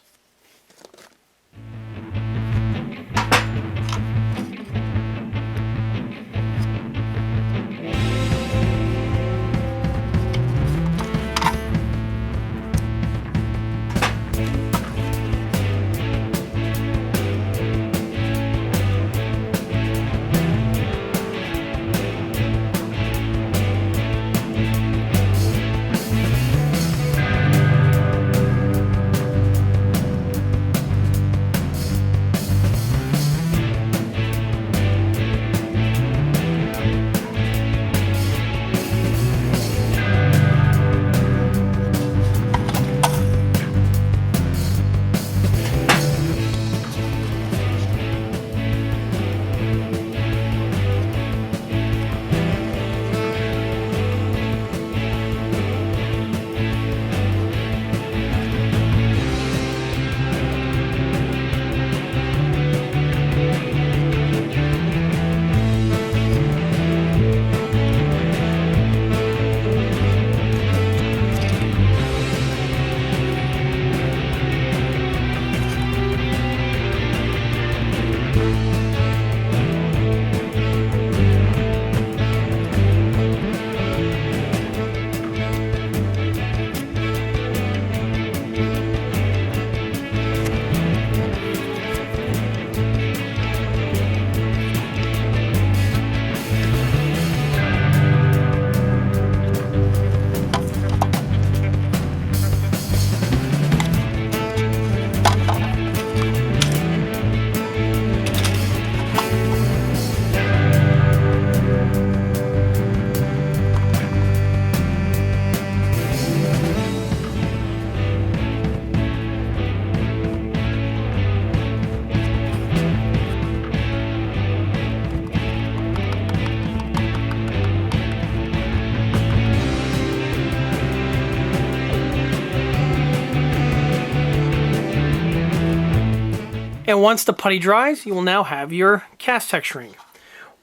And once the putty dries, you will now have your cast texturing.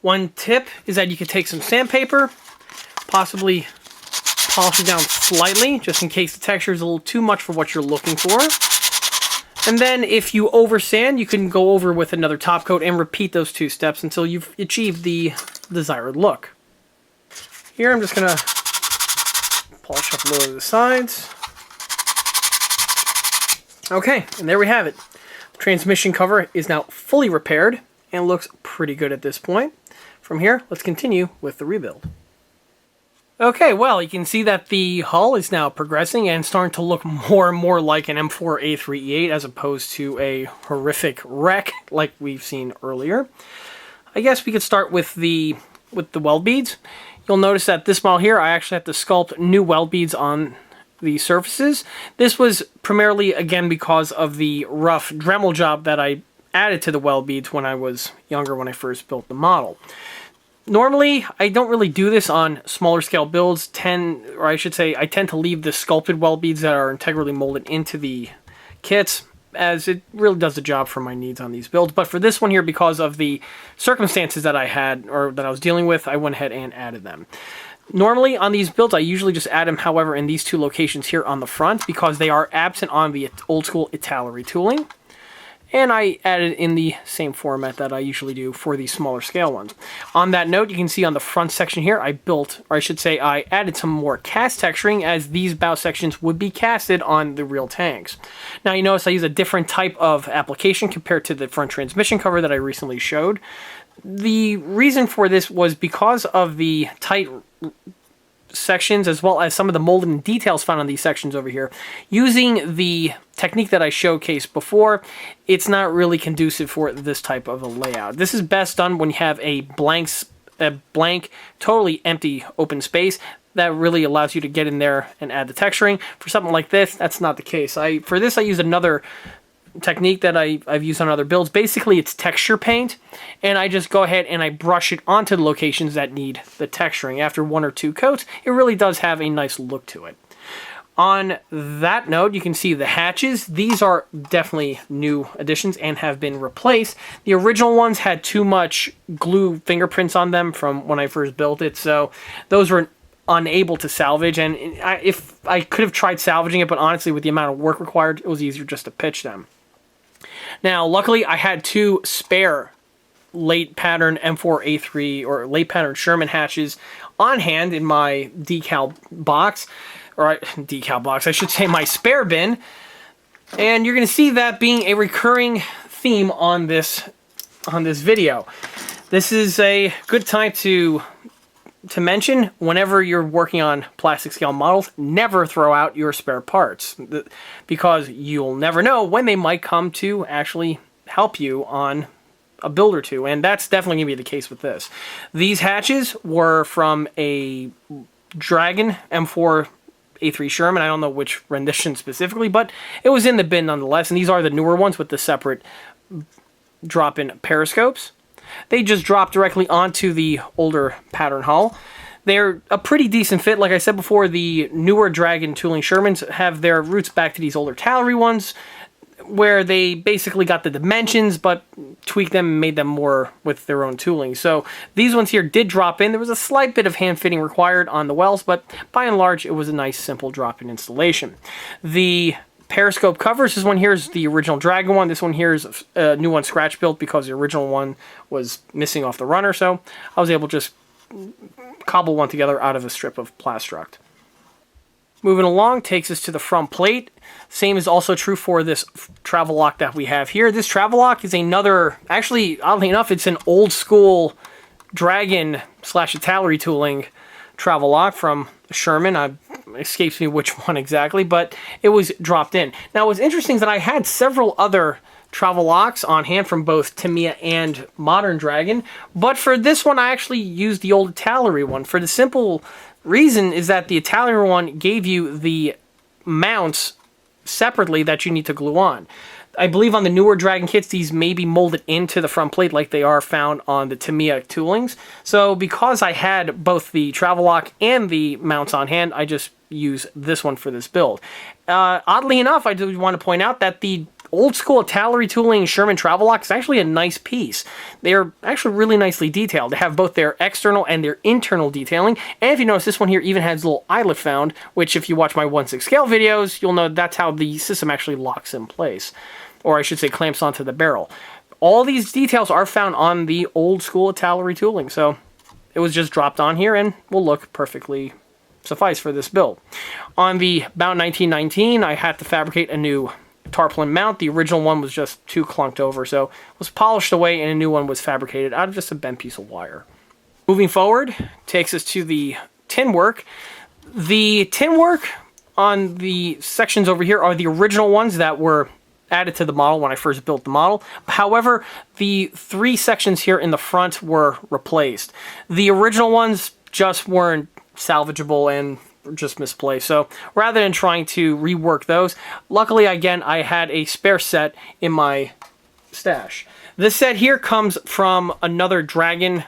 One tip is that you could take some sandpaper, possibly polish it down slightly, just in case the texture is a little too much for what you're looking for. And then if you over sand, you can go over with another top coat and repeat those two steps until you've achieved the desired look. Here I'm just going to polish up a little of the sides. Okay, and there we have it. The transmission cover is now fully repaired and looks pretty good at this point. From here, let's continue with the rebuild. Okay, well, you can see that the hull is now progressing and starting to look more and more like an M4A3E8 as opposed to a horrific wreck like we've seen earlier. I guess we could start with the weld beads. You'll notice that this model here, I actually have to sculpt new weld beads on the surfaces. This was primarily, again, because of the rough Dremel job that I added to the weld beads when I was younger, when I first built the model. Normally, I don't really do this on smaller scale builds. I tend to leave the sculpted weld beads that are integrally molded into the kits, as it really does the job for my needs on these builds. But for this one here, because of the circumstances that I had, or that I was dealing with, I went ahead and added them. Normally on these builds, I usually just add them, however, in these two locations here on the front because they are absent on the old school Italy retooling. And I added in the same format that I usually do for these smaller scale ones. On that note, you can see on the front section here, I added some more cast texturing as these bow sections would be casted on the real tanks. Now you notice I use a different type of application compared to the front transmission cover that I recently showed. The reason for this was because of the tight sections as well as some of the molding and details found on these sections over here. Using the technique that I showcased before, it's not really conducive for this type of a layout. This is best done when you have a blank, totally empty open space. That really allows you to get in there and add the texturing. For something like this, that's not the case. For this, I used another technique that I've used on other builds. Basically, it's texture paint, and I just go ahead and I brush it onto the locations that need the texturing. After 1 or 2 coats, it really does have a nice look to it. On that note, you can see the hatches. These are definitely new additions and have been replaced. The original ones had too much glue fingerprints on them from when I first built it, so those were unable to salvage, and if I could have tried salvaging it, but honestly with the amount of work required, it was easier just to pitch them. Now, luckily, I had 2 spare late pattern M4A3 or late pattern Sherman hatches on hand in my decal box, I should say my spare bin, and you're going to see that being a recurring theme on this video. This is a good time to mention, whenever you're working on plastic scale models, never throw out your spare parts, because you'll never know when they might come to actually help you on a build or two, and that's definitely going to be the case with this. These hatches were from a Dragon M4A3 Sherman. I don't know which rendition specifically, but it was in the bin nonetheless, and these are the newer ones with the separate drop-in periscopes. They just drop directly onto the older pattern hull. They're a pretty decent fit. Like I said before, the newer Dragon tooling Shermans have their roots back to these older Tallery ones, where they basically got the dimensions, but tweaked them and made them more with their own tooling. So these ones here did drop in. There was a slight bit of hand fitting required on the wells, but by and large, it was a nice, simple drop-in installation. The periscope covers, this one here is the original Dragon one. This one here is a new one scratch built because the original one was missing off the runner, so I was able to just cobble one together out of a strip of Plastruct. Moving along takes us to the front plate. Same is also true for this travel lock that we have here. This travel lock is another, actually, oddly enough, it's an old school Dragon / Italy tooling travel lock from Sherman. It escapes me which one exactly, but it was dropped in. Now, what's interesting is that I had several other travel locks on hand from both Tamiya and Modern Dragon, but for this one, I actually used the old Italy one. For the simple reason is that the Italy one gave you the mounts separately that you need to glue on. I believe on the newer Dragon kits, these may be molded into the front plate like they are found on the Tamiya toolings. So because I had both the travel lock and the mounts on hand, I just use this one for this build. Oddly enough, I do want to point out that the old school Italy tooling Sherman travel lock is actually a nice piece. They're actually really nicely detailed. They have both their external and their internal detailing, and if you notice, this one here even has a little eyelet found, which if you watch my 1/6 scale videos, you'll know that's how the system actually locks in place, or I should say clamps onto the barrel. All these details are found on the old school Italy tooling, so it was just dropped on here and will look perfectly suffice for this build. On the Bout 1919, I had to fabricate a new tarpaulin mount. The original one was just too clunked over, so it was polished away and a new one was fabricated out of just a bent piece of wire. Moving forward takes us to the tin work. The tin work on the sections over here are the original ones that were added to the model when I first built the model. However, the 3 sections here in the front were replaced. The original ones just weren't salvageable and just misplaced. So rather than trying to rework those, luckily again I had a spare set in my stash. This set here comes from another Dragon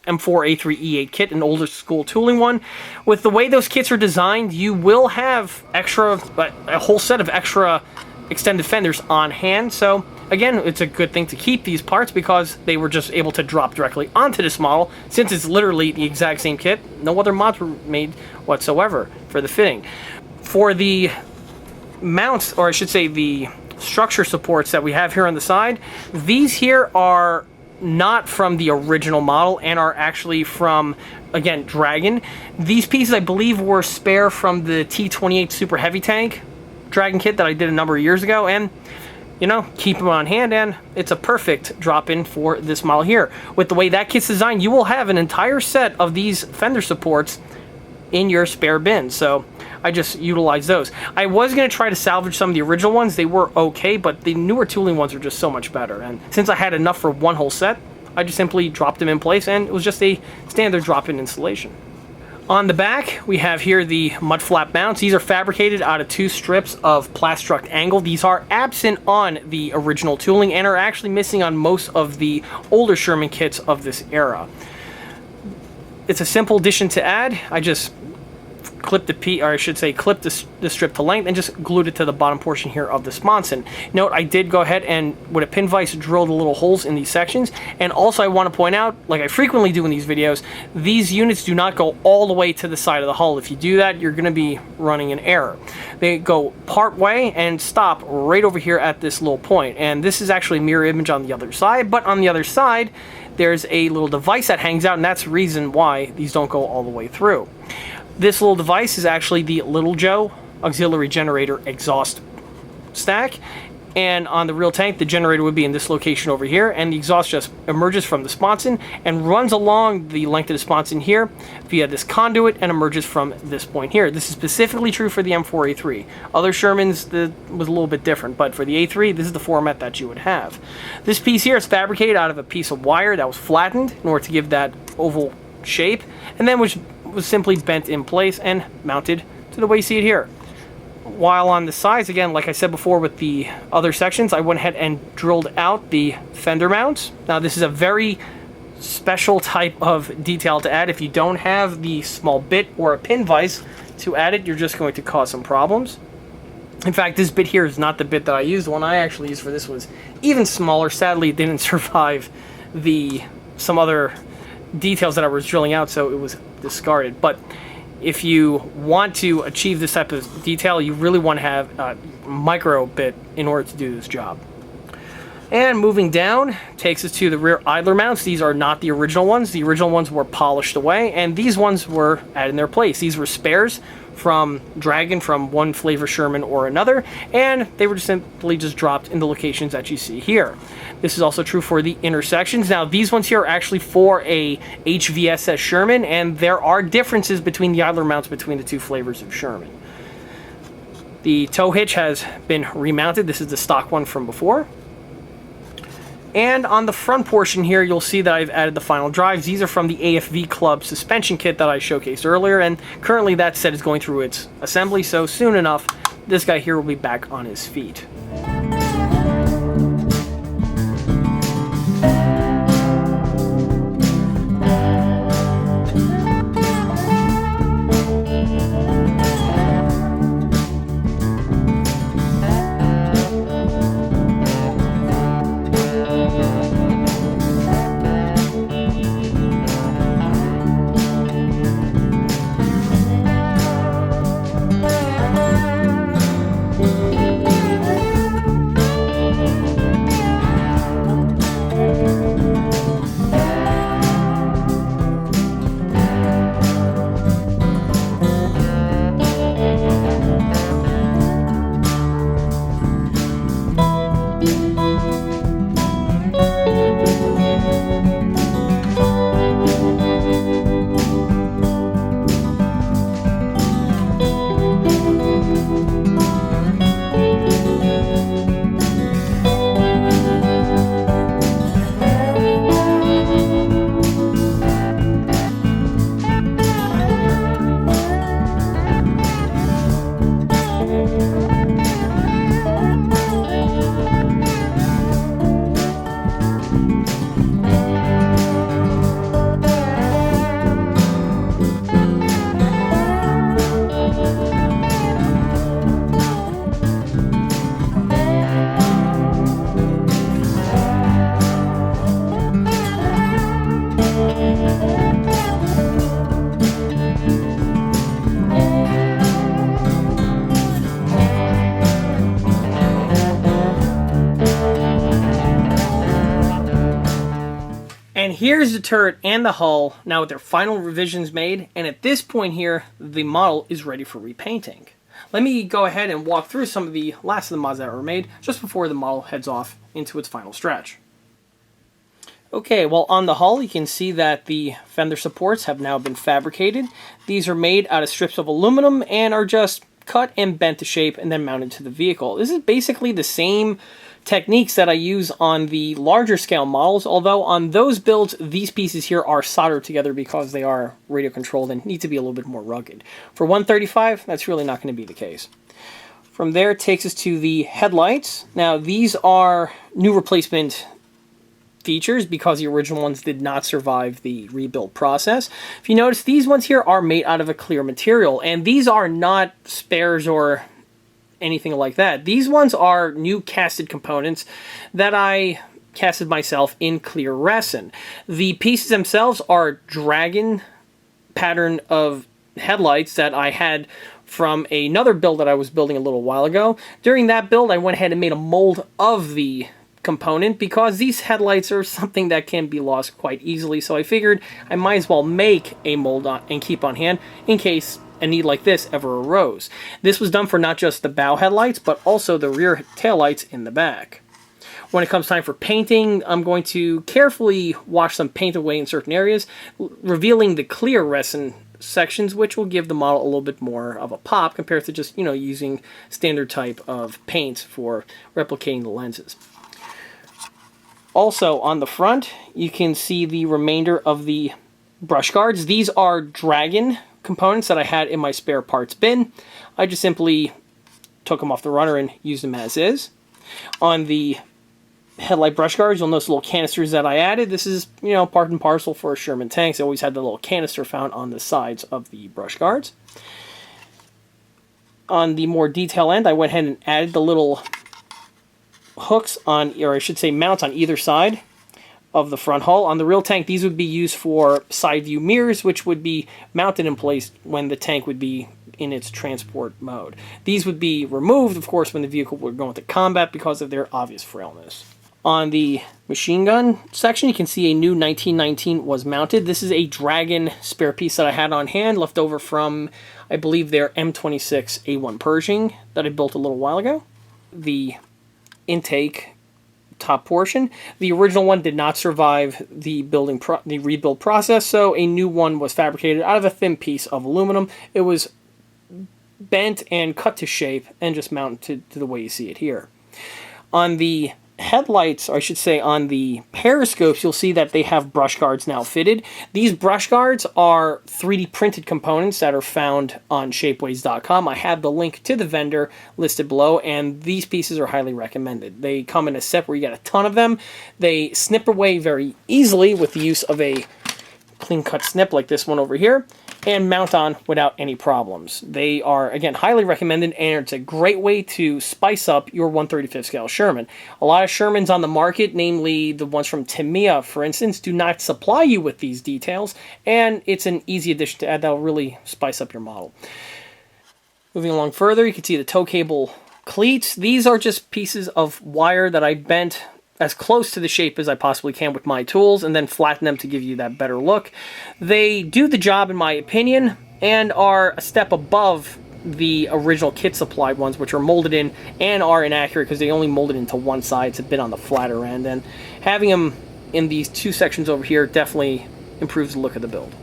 M4A3E8 kit, an older school tooling one. With the way those kits are designed, you will have a whole set of extra extended fenders on hand, so Again, it's a good thing to keep these parts because they were just able to drop directly onto this model. Since it's literally the exact same kit, no other mods were made whatsoever for the fitting. For the mounts, or I should say the structure supports that we have here on the side, these here are not from the original model and are actually from, again, Dragon. These pieces I believe were spare from the T28 Super Heavy Tank Dragon kit that I did a number of years ago, and you know, keep them on hand, and it's a perfect drop-in for this model here. With the way that kit's designed, you will have an entire set of these fender supports in your spare bin, so I just utilize those. I was going to try to salvage some of the original ones. They were okay, but the newer tooling ones are just so much better, and since I had enough for one whole set, I just simply dropped them in place, and it was just a standard drop-in installation. On the back, we have here the mud flap mounts. These are fabricated out of 2 strips of Plastruct angle. These are absent on the original tooling and are actually missing on most of the older Sherman kits of this era. It's a simple addition to add. I just clipped clipped the strip to length and just glued it to the bottom portion here of the sponson. Note, I did go ahead and with a pin vise drill the little holes in these sections, and also I want to point out, like I frequently do in these videos, these units do not go all the way to the side of the hull. If you do that, you're going to be running an error. They go part way and stop right over here at this little point, and this is actually a mirror image on the other side, but on the other side there's a little device that hangs out, and that's the reason why these don't go all the way through. This little device is actually the Little Joe auxiliary generator exhaust stack, and on the real tank the generator would be in this location over here, and the exhaust just emerges from the sponson and runs along the length of the sponson here via this conduit and emerges from this point here. This is specifically true for the M4A3. Other Shermans was a little bit different, but for the A3 this is the format that you would have. This piece here is fabricated out of a piece of wire that was flattened in order to give that oval shape, and then which was simply bent in place and mounted to the way you see it here. While on the sides, again, like I said before with the other sections, I went ahead and drilled out the fender mounts. Now this is a very special type of detail to add. If you don't have the small bit or a pin vise to add it, you're just going to cause some problems. In fact, this bit here is not the bit that I used. The one I actually used for this was even smaller. Sadly, it didn't survive some other details that I was drilling out, so it was discarded. But if you want to achieve this type of detail, you really want to have a micro bit in order to do this job. And moving down takes us to the rear idler mounts. These are not the original ones. The original ones were polished away, and these ones were added in their place. These were spares from Dragon, from one flavor Sherman or another, and they were just simply dropped in the locations that you see here. This is also true for the intersections. Now these ones here are actually for a HVSS Sherman, and there are differences between the idler mounts between the 2 flavors of Sherman. The tow hitch has been remounted. This is the stock one from before. And on the front portion here, you'll see that I've added the final drives. These are from the AFV Club suspension kit that I showcased earlier, and currently that set is going through its assembly, so soon enough, this guy here will be back on his feet. And here's the turret and the hull, now with their final revisions made, and at this point here, the model is ready for repainting. Let me go ahead and walk through some of the last of the mods that were made, just before the model heads off into its final stretch. Okay, well on the hull you can see that the fender supports have now been fabricated. These are made out of strips of aluminum and are just cut and bent to shape and then mounted to the vehicle. This is basically the same techniques that I use on the larger scale models, although on those builds these pieces here are soldered together because they are radio controlled and need to be a little bit more rugged. For 135, that's really not going to be the case. From there it takes us to the headlights. Now these are new replacement features because the original ones did not survive the rebuild process. If you notice, these ones here are made out of a clear material, and these are not spares or anything like that. These ones are new casted components that I casted myself in clear resin. The pieces themselves are dragon pattern of headlights that I had from another build that I was building a little while ago. During that build I went ahead and made a mold of the component because these headlights are something that can be lost quite easily, so I figured I might as well make a mold and keep on hand in case a need like this ever arose. This was done for not just the bow headlights but also the rear taillights in the back. When it comes time for painting, I'm going to carefully wash some paint away in certain areas, revealing the clear resin sections, which will give the model a little bit more of a pop compared to just, using standard type of paint for replicating the lenses. Also, on the front, you can see the remainder of the brush guards. These are Dragon components that I had in my spare parts bin. I just simply took them off the runner and used them as is. On the headlight brush guards, you'll notice little canisters that I added. This is, part and parcel for Sherman tanks. I always had the little canister found on the sides of the brush guards. On the more detail end, I went ahead and added the little hooks on, or I should say mounts on either side of the front hull. On the real tank, these would be used for side view mirrors, which would be mounted in place when the tank would be in its transport mode. These would be removed, of course, when the vehicle would go into combat because of their obvious frailness. On the machine gun section, you can see a new 1919 was mounted. This is a Dragon spare piece that I had on hand, left over from, I believe, their M26A1 Pershing that I built a little while ago. The intake top portion. The original one did not survive the rebuild process, so a new one was fabricated out of a thin piece of aluminum. It was bent and cut to shape and just mounted to the way you see it here. On the headlights, or I should say on the periscopes, you'll see that they have brush guards now fitted. These brush guards are 3D printed components that are found on shapeways.com. I have the link to the vendor listed below, and these pieces are highly recommended. They come in a set where you get a ton of them. They snip away very easily with the use of a clean cut snip like this one over here, and mount on without any problems. They are, again, highly recommended, and it's a great way to spice up your 1/35 scale Sherman. A lot of Shermans on the market, namely the ones from Tamiya, for instance, do not supply you with these details, and it's an easy addition to add that'll really spice up your model. Moving along further, you can see the tow cable cleats. These are just pieces of wire that I bent as close to the shape as I possibly can with my tools and then flatten them to give you that better look. They do the job in my opinion and are a step above the original kit supplied ones, which are molded in and are inaccurate because they only molded into one side. It's a bit on the flatter end, and having them in these two sections over here definitely improves the look of the build.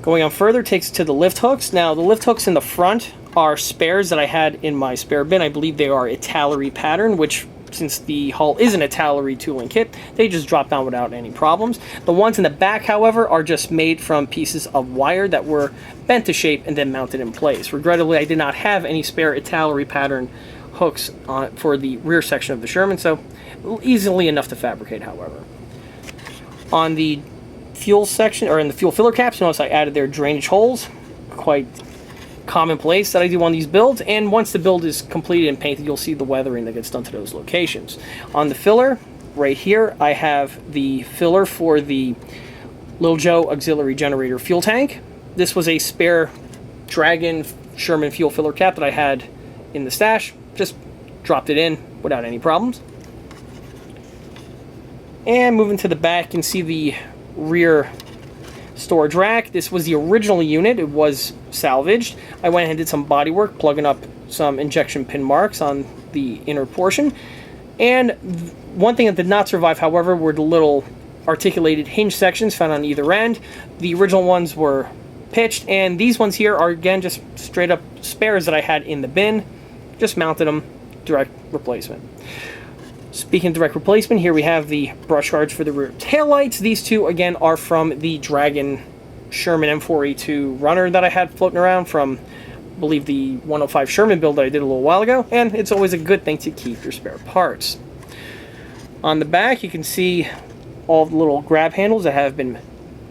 Going on further takes us to the lift hooks. Now the lift hooks in the front are spares that I had in my spare bin. I believe they are Italeri pattern, which since the hull is an Italeri tooling kit, they just drop down without any problems. The ones in the back, however, are just made from pieces of wire that were bent to shape and then mounted in place. Regrettably, I did not have any spare Italeri pattern hooks for the rear section of the Sherman, so easily enough to fabricate, however. On the fuel section, or in the fuel filler caps, notice I added their drainage holes. Quite commonplace that I do on these builds, and once the build is completed and painted, you'll see the weathering that gets done to those locations. On the filler, right here, I have the filler for the Lil Joe auxiliary generator fuel tank. This was a spare Dragon Sherman fuel filler cap that I had in the stash. Just dropped it in without any problems. And moving to the back, you can see the rear storage rack. This was the original unit. It was salvaged. I went ahead and did some bodywork, plugging up some injection pin marks on the inner portion. And one thing that did not survive, however, were the little articulated hinge sections found on either end. The original ones were pitched, and these ones here are, again, just straight up spares that I had in the bin. Just mounted them, direct replacement. Speaking of direct replacement, here we have the brush guards for the rear taillights. These two, again, are from the Dragon Sherman M4A2 runner that I had floating around from, I believe, the 105 Sherman build that I did a little while ago, and it's always a good thing to keep your spare parts. On the back, you can see all the little grab handles that have been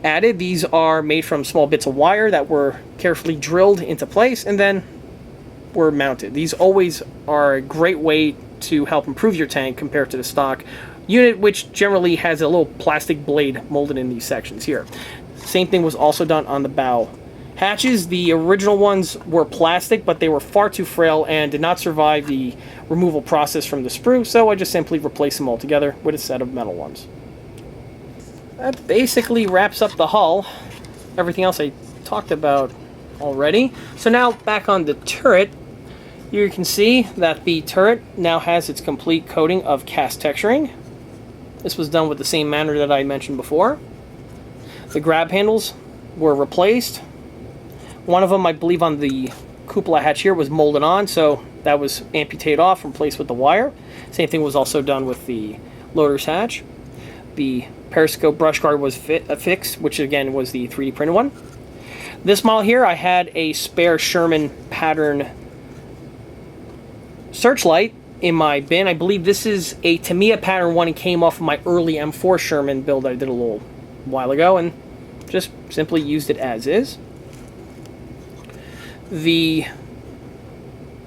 added. These are made from small bits of wire that were carefully drilled into place and then were mounted. These always are a great way to help improve your tank compared to the stock unit, which generally has a little plastic blade molded in these sections here. Same thing was also done on the bow hatches. The original ones were plastic, but they were far too frail and did not survive the removal process from the sprue, so I just simply replaced them all together with a set of metal ones. That basically wraps up the hull. Everything else I talked about already. So now back on the turret. Here you can see that the turret now has its complete coating of cast texturing. This was done with the same manner that I mentioned before. The grab handles were replaced. One of them, I believe, on the cupola hatch here was molded on, so that was amputated off and replaced with the wire. Same thing was also done with the loader's hatch. The periscope brush guard was fixed, which again was the 3D printed one. This model here, I had a spare Sherman pattern searchlight in my bin. I believe this is a Tamiya pattern one and came off of my early M4 Sherman build I did a little while ago, and just simply used it as is. The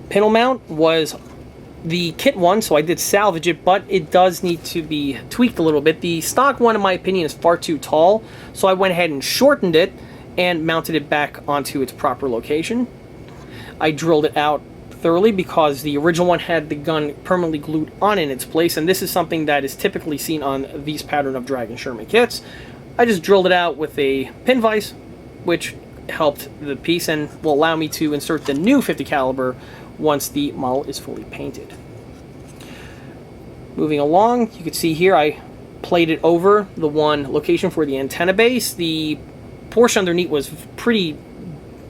pintle mount was the kit one, so I did salvage it, but it does need to be tweaked a little bit. The stock one, in my opinion, is far too tall, so I went ahead and shortened it and mounted it back onto its proper location. I drilled it out thoroughly because the original one had the gun permanently glued on in its place, and this is something that is typically seen on these pattern of Dragon Sherman kits. I just drilled it out with a pin vise, which helped the piece and will allow me to insert the new 50 caliber once the model is fully painted. Moving along, you can see here I plated over the one location for the antenna base. The portion underneath was pretty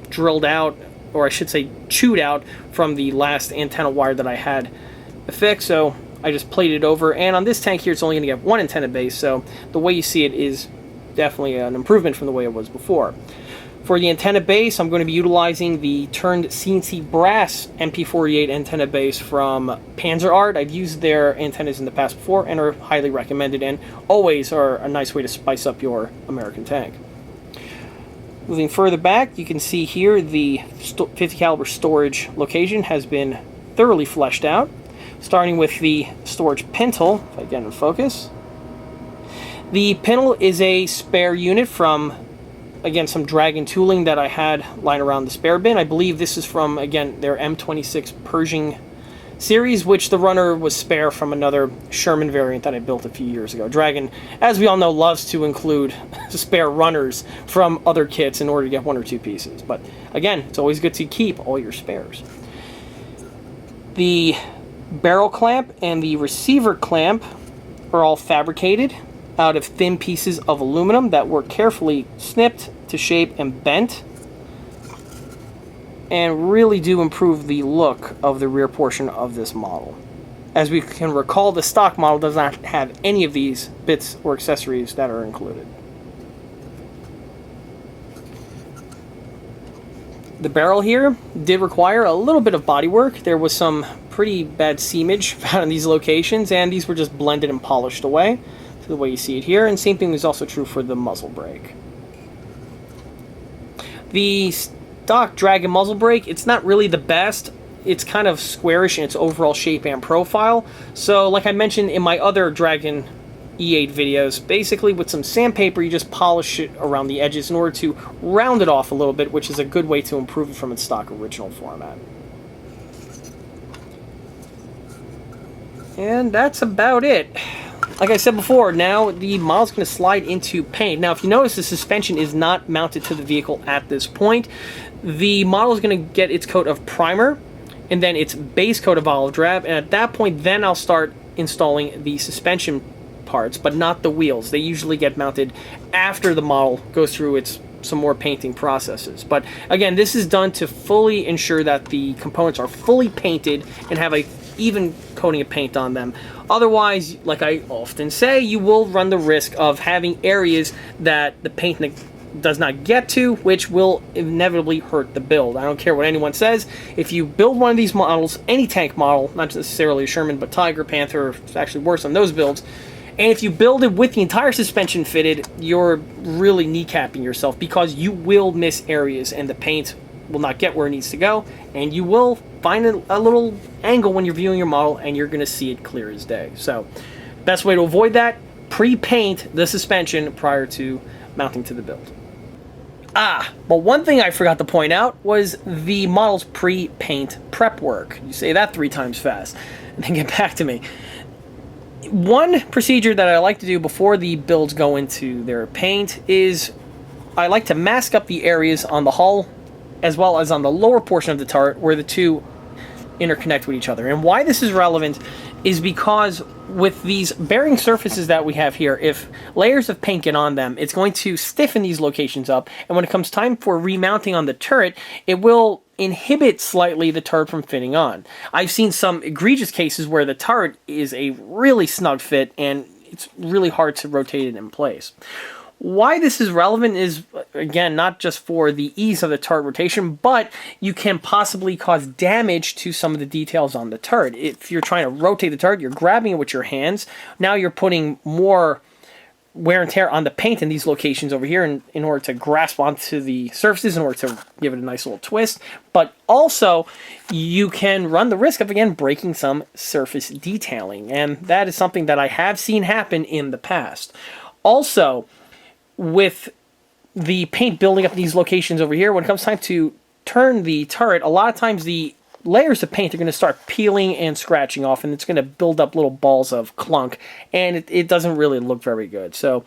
drilled out, or I should say chewed out, from the last antenna wire that I had affixed, so I just plated it over. And on this tank here, it's only going to get one antenna base, so the way you see it is definitely an improvement from the way it was before. For the antenna base, I'm going to be utilizing the turned CNC brass MP48 antenna base from Panzerart. I've used their antennas in the past before and are highly recommended, and always are a nice way to spice up your American tank. Moving further back, you can see here the 50 caliber storage location has been thoroughly fleshed out, starting with the storage pintle, if I get in focus. The pintle is a spare unit from, again, some Dragon tooling that I had lying around the spare bin. I believe this is from, again, their M26 Pershing series, which the runner was spare from another Sherman variant that I built a few years ago. Dragon, as we all know, loves to include spare runners from other kits in order to get one or two pieces. But again, it's always good to keep all your spares. The barrel clamp and the receiver clamp are all fabricated out of thin pieces of aluminum that were carefully snipped to shape and bent, and really do improve the look of the rear portion of this model. As we can recall, the stock model does not have any of these bits or accessories that are included. The barrel here did require a little bit of body work. There was some pretty bad seamage found in these locations, and these were just blended and polished away to the way you see it here, and same thing is also true for the muzzle brake. The stock Dragon muzzle brake, it's not really the best. It's kind of squarish in its overall shape and profile. So like I mentioned in my other Dragon E8 videos, basically with some sandpaper you just polish it around the edges in order to round it off a little bit, which is a good way to improve it from its stock original format. And that's about it. like I said before, now the model's going to slide into paint. Now, if you notice, the suspension is not mounted to the vehicle at this point. The model is going to get its coat of primer, and then its base coat of olive drab, and at that point, then I'll start installing the suspension parts, but not the wheels. They usually get mounted after the model goes through some more painting processes. But again, this is done to fully ensure that the components are fully painted and have a even coating of paint on them. Otherwise, like I often say, you will run the risk of having areas that the paint does not get to, which will inevitably hurt the build. I don't care what anyone says. If you build one of these models, any tank model, not necessarily a Sherman, but Tiger, Panther, it's actually worse on those builds, and if you build it with the entire suspension fitted, you're really kneecapping yourself, because you will miss areas and the paint will not get where it needs to go, and you will find a little angle when you're viewing your model, and you're going to see it clear as day. So, best way to avoid that, pre-paint the suspension prior to mounting to the build. But one thing I forgot to point out was the model's pre-paint prep work. You say that 3 times fast, and then get back to me. One procedure that I like to do before the builds go into their paint is I like to mask up the areas on the hull as well as on the lower portion of the turret where the two interconnect with each other. And why this is relevant is because with these bearing surfaces that we have here, if layers of paint get on them, it's going to stiffen these locations up, and when it comes time for remounting on the turret, it will inhibit slightly the turret from fitting on. I've seen some egregious cases where the turret is a really snug fit and it's really hard to rotate it in place. Why this is relevant is, again, not just for the ease of the turret rotation, but you can possibly cause damage to some of the details on the turret. If you're trying to rotate the turret, you're grabbing it with your hands. Now you're putting more wear and tear on the paint in these locations over here in order to grasp onto the surfaces, in order to give it a nice little twist. But also, you can run the risk of, again, breaking some surface detailing. And that is something that I have seen happen in the past. Also, with the paint building up in these locations over here, when it comes time to turn the turret, a lot of times the layers of paint are going to start peeling and scratching off, and it's going to build up little balls of clunk, and it doesn't really look very good. So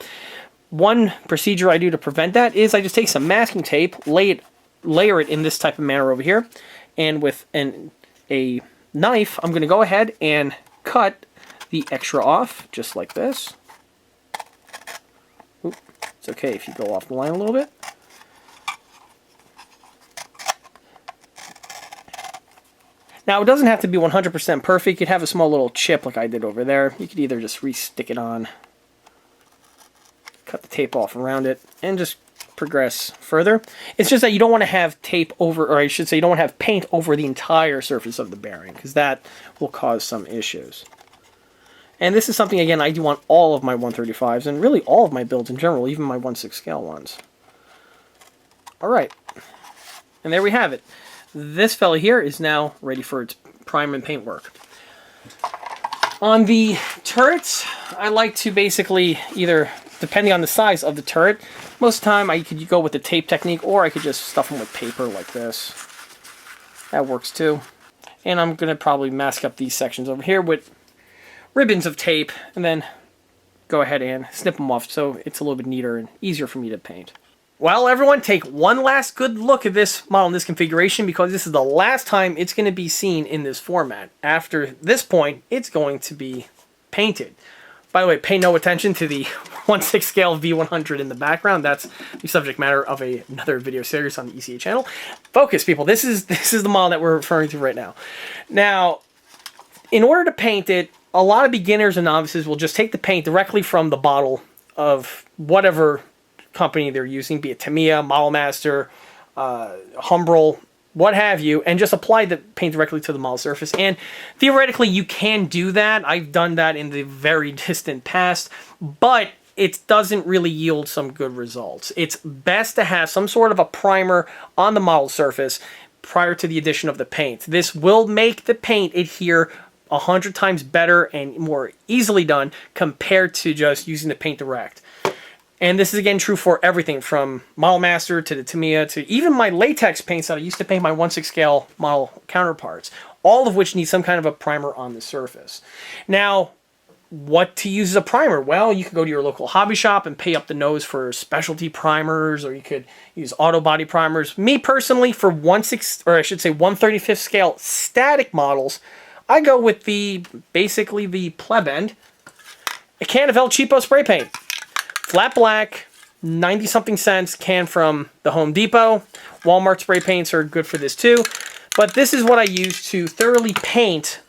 one procedure I do to prevent that is I just take some masking tape, layer it in this type of manner over here, and with a knife, I'm going to go ahead and cut the extra off, just like this. It's okay if you go off the line a little bit. Now, it doesn't have to be 100% perfect. You could have a small little chip like I did over there. You could either just re-stick it on, cut the tape off around it, and just progress further. It's just that you don't want to have tape over, or I should say you don't want to have paint over the entire surface of the bearing, because that will cause some issues. And this is something, again, I do on all of my 135s, and really all of my builds in general, even my 1/6 scale ones. Alright, and there we have it. This fella here is now ready for its prime and paint work. On the turrets, I like to basically either, depending on the size of the turret, most of the time I could go with the tape technique, or I could just stuff them with paper like this. That works too. And I'm going to probably mask up these sections over here with ribbons of tape, and then go ahead and snip them off so it's a little bit neater and easier for me to paint. Well, everyone, take one last good look at this model in this configuration, because this is the last time it's going to be seen in this format. After this point, it's going to be painted. By the way, pay no attention to the 1/6 scale V100 in the background. That's the subject matter of another video series on the ECA channel. Focus, people. This is the model that we're referring to right now. Now, in order to paint it, a lot of beginners and novices will just take the paint directly from the bottle of whatever company they're using, be it Tamiya, Model Master, Humbrol, what have you, and just apply the paint directly to the model surface. And theoretically, you can do that. I've done that in the very distant past, but it doesn't really yield some good results. It's best to have some sort of a primer on the model surface prior to the addition of the paint. This will make the paint adhere 100 times better and more easily done compared to just using the paint direct. And this is, again, true for everything from Model Master to the Tamiya to even my latex paints that I used to paint my 1/6 scale model counterparts, all of which need some kind of a primer on the surface. Now, what to use as a primer? Well, you could go to your local hobby shop and pay up the nose for specialty primers, or you could use auto body primers. Me personally, for 1/35 scale static models, I go with basically the pleb end, a can of El Cheapo spray paint, flat black, 90-something cents, can from the Home Depot. Walmart spray paints are good for this too, but this is what I use to thoroughly paint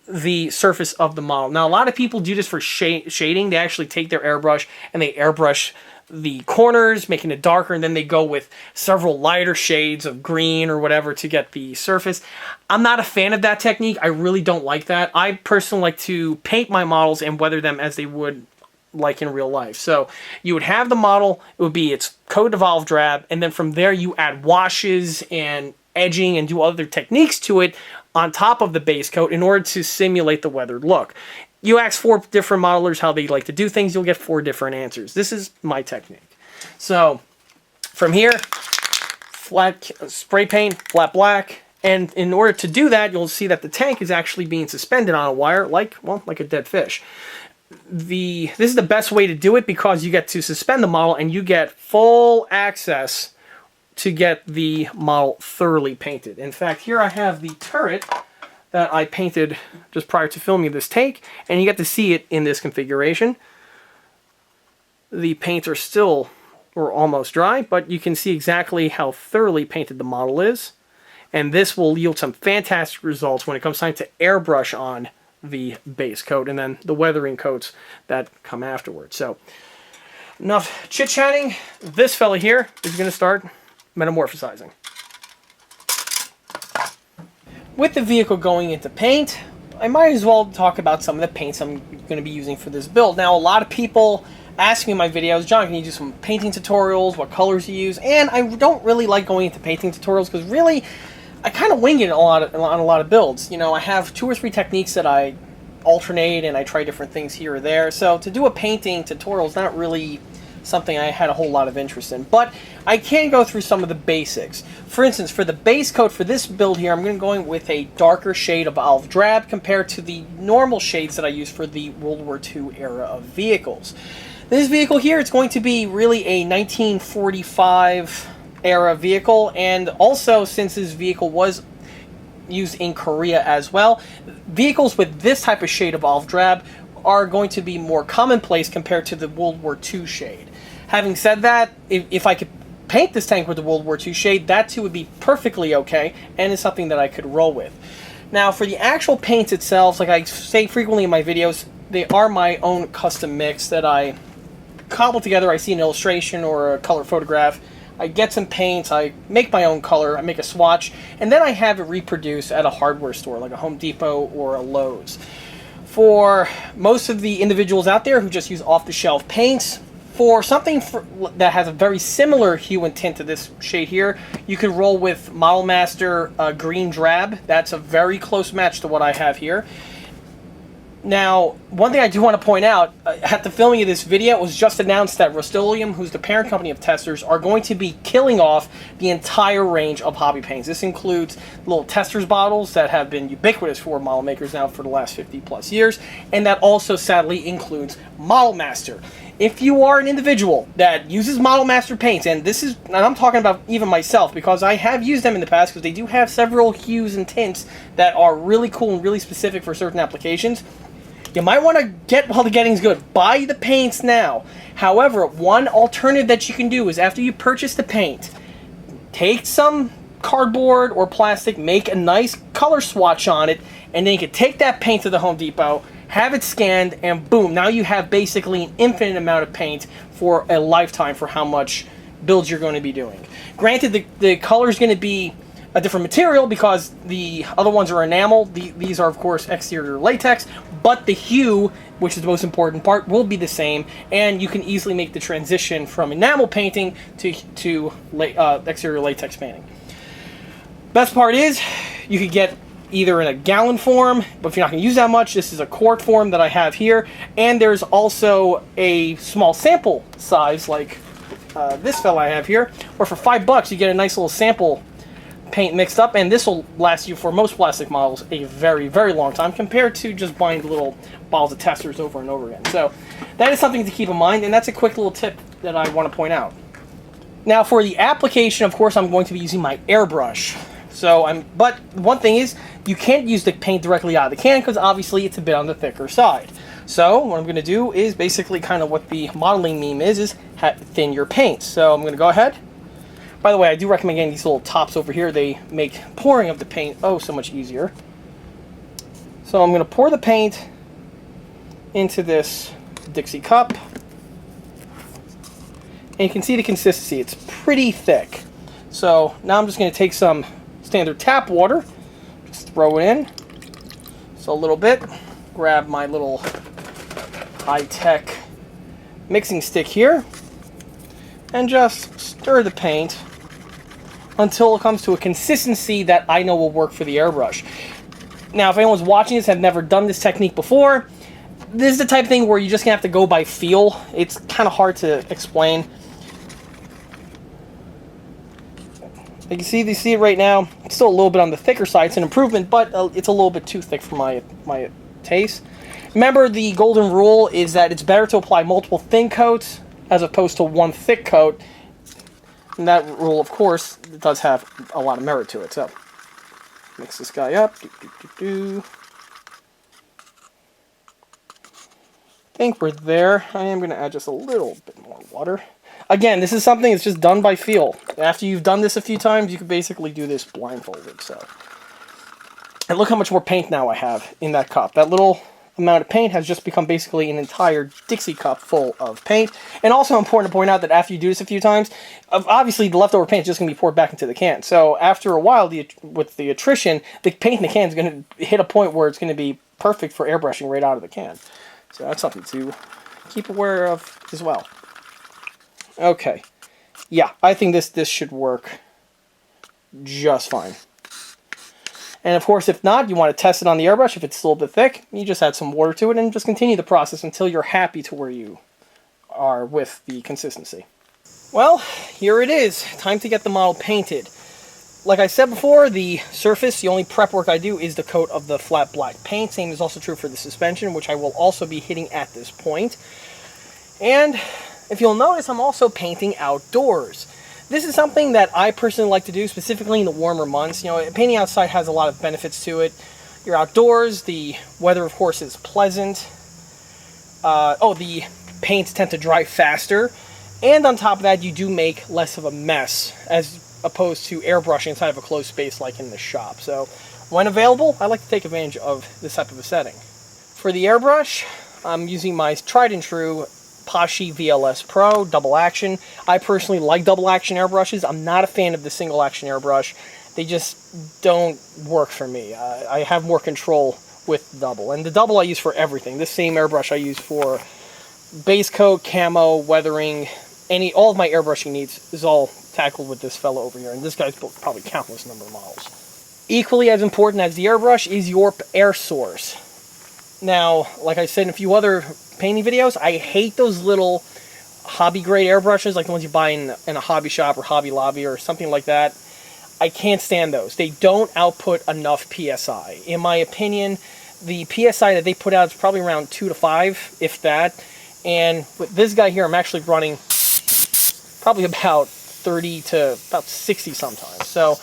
the surface of the model. Now, a lot of people do this for shading. They actually take their airbrush and they airbrush the corners, making it darker, and then they go with several lighter shades of green or whatever to get the surface. I'm not a fan of that technique. I really don't like that. I personally like to paint my models and weather them as they would like in real life. So you would have the model, it would be its coat of olive drab, and then from there you add washes and edging and do other techniques to it on top of the base coat in order to simulate the weathered look. You ask 4 different modelers how they like to do things, you'll get 4 different answers. This is my technique. So from here, flat spray paint, flat black, and in order to do that, you'll see that the tank is actually being suspended on a wire like a dead fish. This is the best way to do it because you get to suspend the model and you get full access to get the model thoroughly painted. In fact, here I have the turret that I painted just prior to filming this take, and you get to see it in this configuration. The paints are still or almost dry, but you can see exactly how thoroughly painted the model is, and this will yield some fantastic results when it comes time to airbrush on the base coat and then the weathering coats that come afterwards. So enough chit-chatting. This fella here is going to start metamorphosizing. With the vehicle going into paint, I might as well talk about some of the paints I'm going to be using for this build. Now, a lot of people ask me in my videos, John, can you do some painting tutorials, what colors you use? And I don't really like going into painting tutorials because really, I kind of wing it on a lot of builds. You know, I have 2 or 3 techniques that I alternate and I try different things here or there. So to do a painting tutorial is not really something I had a whole lot of interest in, but I can go through some of the basics. For instance, for the base coat for this build here, I'm going to go in with a darker shade of olive drab compared to the normal shades that I use for the World War II era of vehicles. This vehicle here, it's going to be really a 1945 era vehicle, and also since this vehicle was used in Korea as well, vehicles with this type of shade of olive drab are going to be more commonplace compared to the World War II shade. Having said that, if I could paint this tank with the World War II shade, that too would be perfectly okay, and is something that I could roll with. Now, for the actual paints itself, like I say frequently in my videos, they are my own custom mix that I cobble together. I see an illustration or a color photograph, I get some paints, I make my own color, I make a swatch, and then I have it reproduced at a hardware store like a Home Depot or a Lowe's. For most of the individuals out there who just use off-the-shelf paints, for something that has a very similar hue and tint to this shade here, you could roll with Model Master Green Drab. That's a very close match to what I have here. Now, one thing I do want to point out, at the filming of this video, it was just announced that Rust-Oleum, who's the parent company of Testors, are going to be killing off the entire range of hobby paints. This includes little Testors bottles that have been ubiquitous for model makers now for the last 50 plus years, and that also sadly includes Model Master. If you are an individual that uses Model Master paints, and I'm talking about even myself because I have used them in the past because they do have several hues and tints that are really cool and really specific for certain applications, you might want to get while the getting's good. Buy the paints now. However, one alternative that you can do is after you purchase the paint, take some cardboard or plastic, make a nice color swatch on it, and then you can take that paint to the Home Depot, have it scanned, and boom, now you have basically an infinite amount of paint for a lifetime for how much builds you're going to be doing. Granted, the color is going to be a different material because the other ones are enamel. These are, of course, exterior latex, but the hue, which is the most important part, will be the same, and you can easily make the transition from enamel painting to exterior latex painting. Best part is, you could get either in a gallon form, but if you're not going to use that much, this is a quart form that I have here, and there's also a small sample size like this fella I have here, where for $5 you get a nice little sample paint mixed up, and this will last you, for most plastic models, a very, very long time compared to just buying the little bottles of testers over and over again. So that is something to keep in mind, and that's a quick little tip that I want to point out. Now for the application, of course, I'm going to be using my airbrush. But one thing is, you can't use the paint directly out of the can because obviously it's a bit on the thicker side. So what I'm going to do is basically kind of what the modeling meme is thin your paint. So I'm going to go ahead. By the way, I do recommend getting these little tops over here. They make pouring of the paint so much easier. So I'm going to pour the paint into this Dixie cup. And you can see the consistency. It's pretty thick. So now I'm just going to take some standard tap water, just throw it in. So a little bit. Grab my little high-tech mixing stick here. And just stir the paint until it comes to a consistency that I know will work for the airbrush. Now, if anyone's watching this and have never done this technique before, this is the type of thing where you're just going to have to go by feel. It's kind of hard to explain. You see it right now. It's still a little bit on the thicker side. It's an improvement, but it's a little bit too thick for my taste. Remember, the golden rule is that it's better to apply multiple thin coats as opposed to one thick coat. And that rule, of course, does have a lot of merit to it. So, mix this guy up. I think we're there. I am going to add just a little bit more water. Again, this is something that's just done by feel. After you've done this a few times, you can basically do this blindfolded. So, and look how much more paint now I have in that cup. That little amount of paint has just become basically an entire Dixie cup full of paint. And also important to point out that after you do this a few times, obviously the leftover paint is just going to be poured back into the can. So after a while, with the attrition, the paint in the can is going to hit a point where it's going to be perfect for airbrushing right out of the can. So that's something to keep aware of as well. Okay. Yeah, I think this should work just fine. And of course, if not, you want to test it on the airbrush. If it's still a bit thick, you just add some water to it and just continue the process until you're happy to where you are with the consistency. Well, here it is. Time to get the model painted. Like I said before, the surface, the only prep work I do is the coat of the flat black paint. Same is also true for the suspension, which I will also be hitting at this point. And if you'll notice, I'm also painting outdoors. This is something that I personally like to do, specifically in the warmer months. You know, painting outside has a lot of benefits to it. You're outdoors, the weather, of course, is pleasant. The paints tend to dry faster. And on top of that, you do make less of a mess, as opposed to airbrushing inside of a closed space like in the shop. So, when available, I like to take advantage of this type of a setting. For the airbrush, I'm using my tried and true Pashi VLS Pro double action. I personally like double action airbrushes. I'm not a fan of the single action airbrush. They just don't work for me. I have more control with double, and the double I use for everything. This same airbrush I use for base coat, camo, weathering, all of my airbrushing needs is all tackled with this fellow over here, and this guy's built probably countless number of models. Equally as important as the airbrush is your air source. Now, like I said in a few other painting videos, I hate those little hobby grade airbrushes, like the ones you buy in a hobby shop or Hobby Lobby or something like that. I can't stand those. They don't output enough PSI. In my opinion, the PSI that they put out is probably around 2 to 5, if that. And with this guy here, I'm actually running probably about 30 to about 60 sometimes. So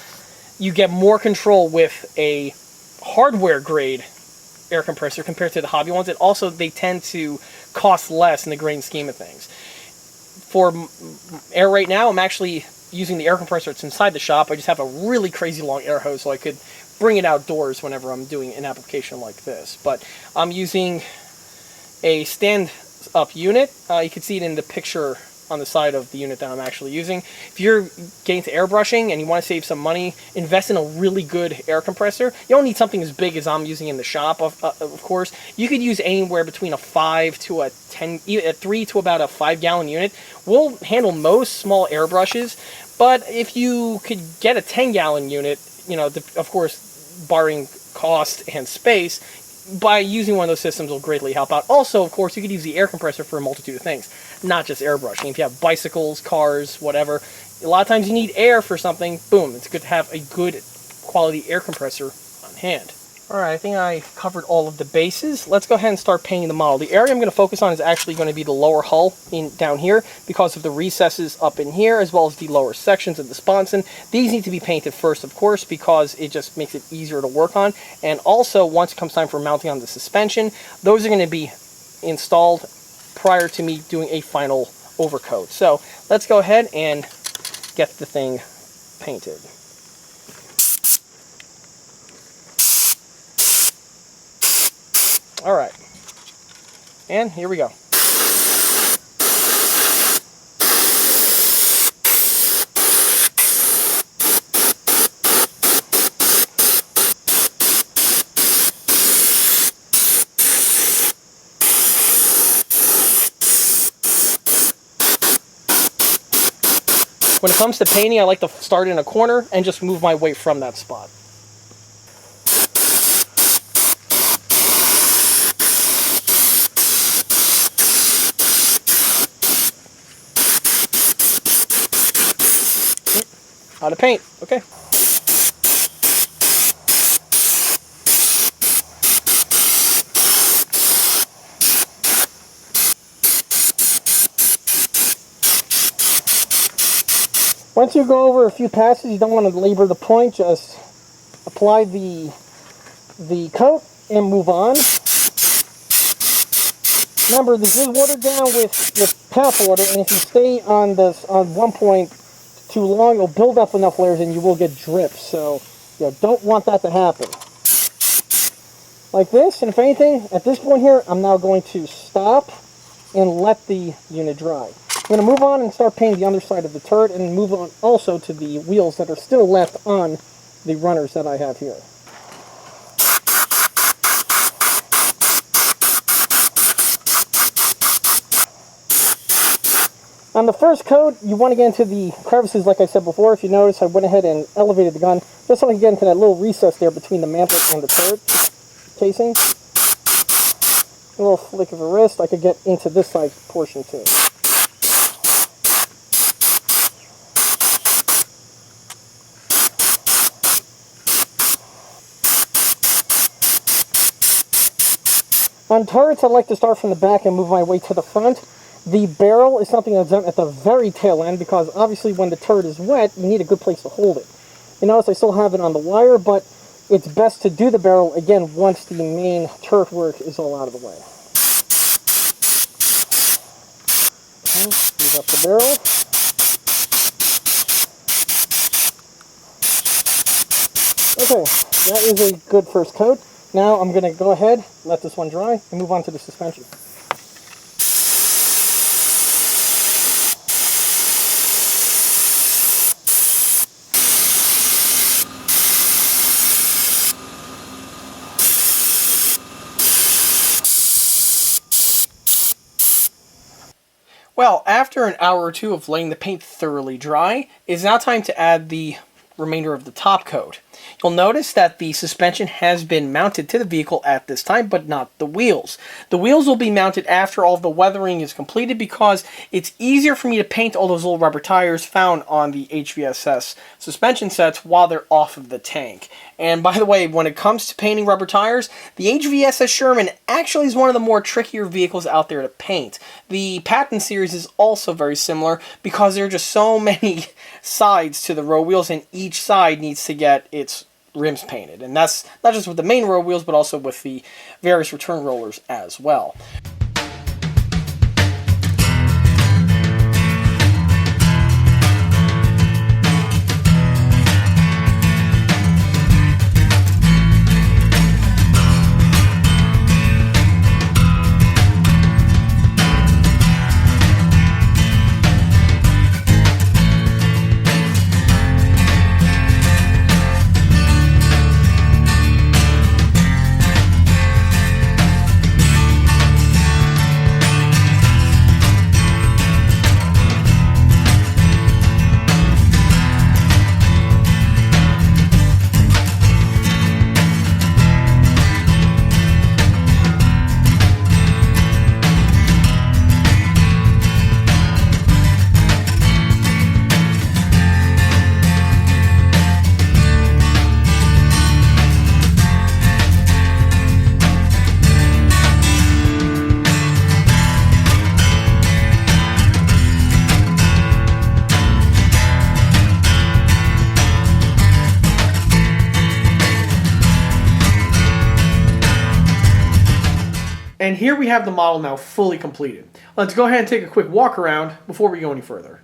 you get more control with a hardware grade air compressor compared to the hobby ones, and also they tend to cost less in the grand scheme of things. For air right now, I'm actually using the air compressor that's inside the shop. I just have a really crazy long air hose so I could bring it outdoors whenever I'm doing an application like this. But I'm using a stand-up unit. You can see it in the picture on the side of the unit that I'm actually using. If you're getting to airbrushing and you want to save some money, invest in a really good air compressor. You don't need something as big as I'm using in the shop, of course. You could use anywhere between a 5 to a 10, a 3 to about a 5-gallon unit. We'll handle most small airbrushes, but if you could get a 10-gallon unit, you know, of course, barring cost and space, by using one of those systems will greatly help out. Also, of course, you could use the air compressor for a multitude of things, not just airbrushing. If you have bicycles, cars, whatever, a lot of times you need air for something. Boom, it's good to have a good quality air compressor on hand. Alright, I think I covered all of the bases. Let's go ahead and start painting the model. The area I'm going to focus on is actually going to be the lower hull down here because of the recesses up in here, as well as the lower sections of the sponson. These need to be painted first, of course, because it just makes it easier to work on. And also, once it comes time for mounting on the suspension, those are going to be installed prior to me doing a final overcoat. So let's go ahead and get the thing painted. All right, and here we go. When it comes to painting, I like to start in a corner and just move my way from that spot. How to paint, okay. Once you go over a few passes, you don't want to labor the point, just apply the coat and move on. Remember, this is watered down with tap water, and if you stay on one point too long, it'll build up enough layers and you will get drips. So you don't want that to happen. Like this, and if anything, at this point here, I'm now going to stop and let the unit dry. I'm going to move on and start painting the underside of the turret and move on also to the wheels that are still left on the runners that I have here. On the first coat, you want to get into the crevices like I said before. If you notice, I went ahead and elevated the gun just so I can get into that little recess there between the mantle and the turret casing. A little flick of a wrist, I could get into this side portion too. On turrets, I like to start from the back and move my way to the front. The barrel is something that's done at the very tail end because obviously when the turret is wet, you need a good place to hold it. You notice I still have it on the wire, but it's best to do the barrel again once the main turret work is all out of the way. Okay, move up the barrel. Okay, that is a good first coat. Now I'm going to go ahead, let this one dry, and move on to the suspension. Well, after an hour or two of letting the paint thoroughly dry, it's now time to add the remainder of the top coat. You'll notice that the suspension has been mounted to the vehicle at this time, but not the wheels. The wheels will be mounted after all the weathering is completed because it's easier for me to paint all those little rubber tires found on the HVSS suspension sets while they're off of the tank. And by the way, when it comes to painting rubber tires, the HVSS Sherman actually is one of the more trickier vehicles out there to paint. The Patent series is also very similar because there are just so many sides to the row wheels and each side needs to get its rims painted. And that's not just with the main row wheels, but also with the various return rollers as well. And here we have the model now fully completed. Let's go ahead and take a quick walk around before we go any further.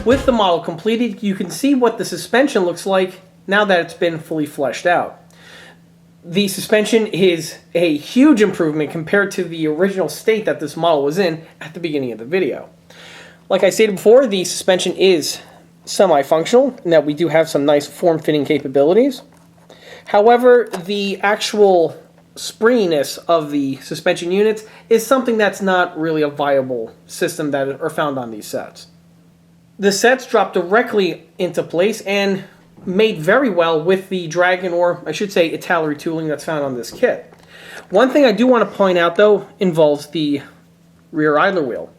With the model completed, you can see what the suspension looks like now that it's been fully fleshed out. The suspension is a huge improvement compared to the original state that this model was in at the beginning of the video. Like I stated before, the suspension is semi-functional in that we do have some nice form-fitting capabilities. However, the actual springiness of the suspension units is something that's not really a viable system that are found on these sets. The sets drop directly into place and made very well with the Dragon, or I should say Italy tooling that's found on this kit. One thing I do want to point out though involves the rear idler wheel.